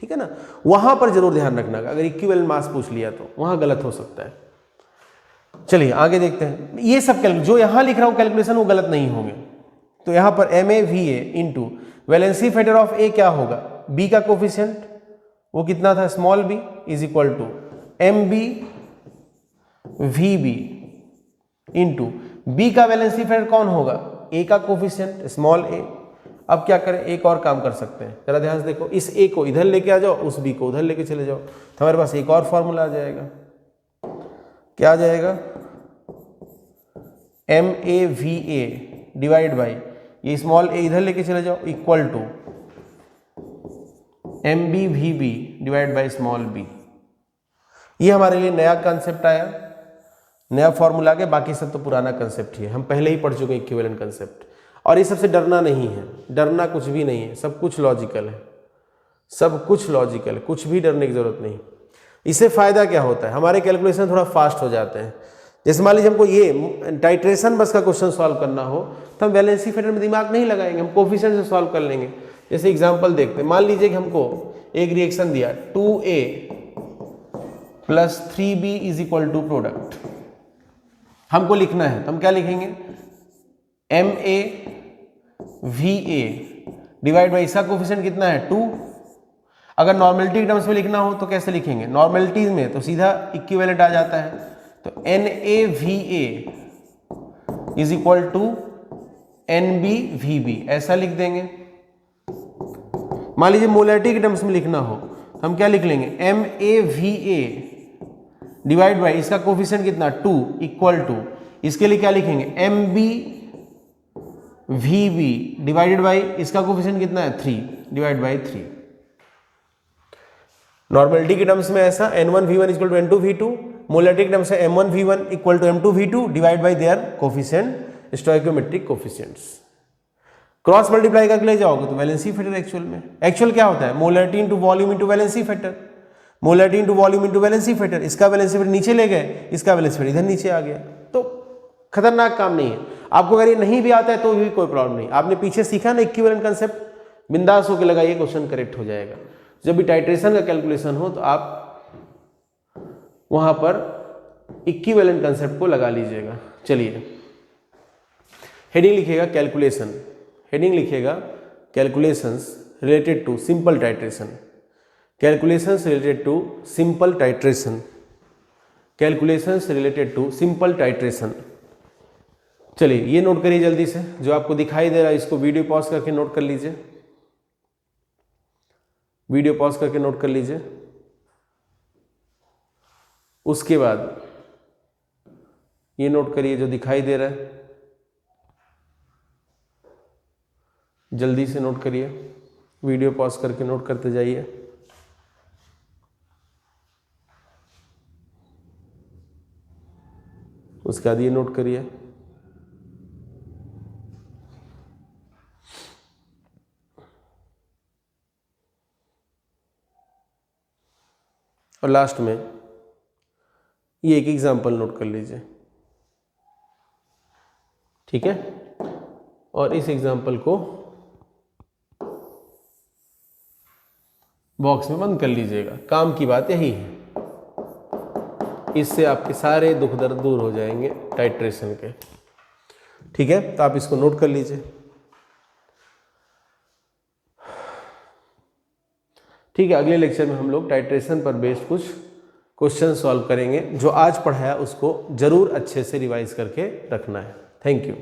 ठीक है ना। वहां पर जरूर ध्यान रखना, अगर इक्विवेलेंट मास पूछ लिया तो वहां गलत हो सकता है। चलिए आगे देखते हैं। ये सब जो यहां लिख रहा हूं कैलकुलेशन वो गलत नहीं होंगे। तो यहां पर MAVA into valency factor of A क्या होगा, B का कोफिशिएंट वो कितना था, small b, is equal to MBVB into B का वैलेंसी फैक्टर कौन होगा, A का कोफिशिएंट स्मॉल a। अब क्या करें, एक और काम कर सकते हैं, जरा ध्यान से देखो, इस A को इधर लेके आ जाओ, उस B को उधर लेके चले जाओ, तो हमारे पास एक और फॉर्मूला आ जाएगा। क्या आ जाएगा, MAVA डिवाइड बाई ये स्मॉल a इधर लेके चले जाओ, equal to MBVB divide by small b। ये हमारे लिए नया कंसेप्ट आया, नया फॉर्मूला के, बाकी सब तो पुराना कंसेप्ट ही है, हम पहले ही पढ़ चुके हैं इक्विवेलेंट कंसेप्ट। और ये सबसे डरना नहीं है, डरना कुछ भी नहीं है, सब कुछ लॉजिकल है, सब कुछ लॉजिकल है, कुछ भी डरने की जरूरत नहीं। इससे फायदा क्या होता है, हमारे कैलकुलेशन थोड़ा फास्ट हो जाते हैं। जैसे मान लीजिए हमको ये टाइट्रेशन बस का क्वेश्चन सॉल्व करना हो तो हम वैलेंसी फैक्टर में दिमाग नहीं लगाएंगे, हम कोफिशिएंट से सॉल्व कर लेंगे। जैसे एग्जांपल देखते हैं, मान लीजिए कि हमको एक रिएक्शन दिया 2A plus 3B is equal to product, हमको लिखना है तो हम क्या लिखेंगे, MAVA डिवाइड बाई इसका कोफिशिएंट कितना है 2। अगर नॉर्मेलिटी के टर्म्स में लिखना हो तो कैसे लिखेंगे, नॉर्मेलिटीज में तो सीधा इक्विवेलेंट आ जाता है, तो NAVA is equal to NBVB ऐसा लिख देंगे। मान लीजिए मोलैरिटी के टर्म्स में लिखना हो हम क्या लिख लेंगे, MAVA डिवाइड बाई इसका कोफिशिएंट कितना 2 इक्वल टू, इसके लिए क्या लिखेंगे, MBVB डिवाइडेड बाई इसका कोफिशिएंट कितना है 3 डिवाइड बाई 3। नॉर्मेलिटी के टर्म्स में ऐसा N1V1 equal to N2V2, molarity के टर्म्स में M1V1 equal to M2V2 divide by their coefficient stoichiometric coefficients. Cross multiply करके ले जाओगे तो वैलेंसी फैक्टर एक्चुअल में, एक्चुअल क्या होता है, molarity into volume into valency factor, molarity into volume into valency factor, इसका वैलेंसी फैक्टर नीचे ले गए, इसका वैलेंसी फैक्टर इधर नीचे आ गया, तो खतरनाक काम नहीं है। आपको अगर ये नहीं भी आता है तो भी कोई प्रॉब्लम नहीं, आपने पीछे सीखा ना इक्विवेलेंट कंसेप्ट, बिंदास होकर लगाइए, क्वेश्चन करेक्ट हो जाएगा। जब भी टाइट्रेशन का कैलकुलेशन हो तो आप वहां पर इक्विवेलेंट कंसेप्ट को लगा लीजिएगा। चलिए हेडिंग लिखिएगा कैलकुलेशन, हेडिंग लिखिएगा calculations related to simple titration, calculations related to simple titration, calculations related to simple titration. चलिए ये नोट करिए जल्दी से, जो आपको दिखाई दे रहा है इसको वीडियो पॉज करके नोट कर लीजिए, वीडियो पॉज करके नोट कर लीजिए। उसके बाद ये नोट करिए जो दिखाई दे रहा है, जल्दी से नोट करिए, वीडियो पॉज करके नोट करते जाइए। उसके बाद ये नोट करिए, और लास्ट में ये एक एग्जाम्पल नोट कर लीजिए, ठीक है। और इस एग्जाम्पल को बॉक्स में बंद कर लीजिएगा, काम की बात यही है। इससे आपके सारे दुख दर्द दूर हो जाएंगे टाइट्रेशन के। ठीक है, तो आप इसको नोट कर लीजिए। ठीक है, अगले लेक्चर में हम लोग टाइट्रेशन पर बेस्ड कुछ क्वेश्चन सॉल्व करेंगे। जो आज पढ़ाया उसको जरूर अच्छे से रिवाइज करके रखना है। Thank you.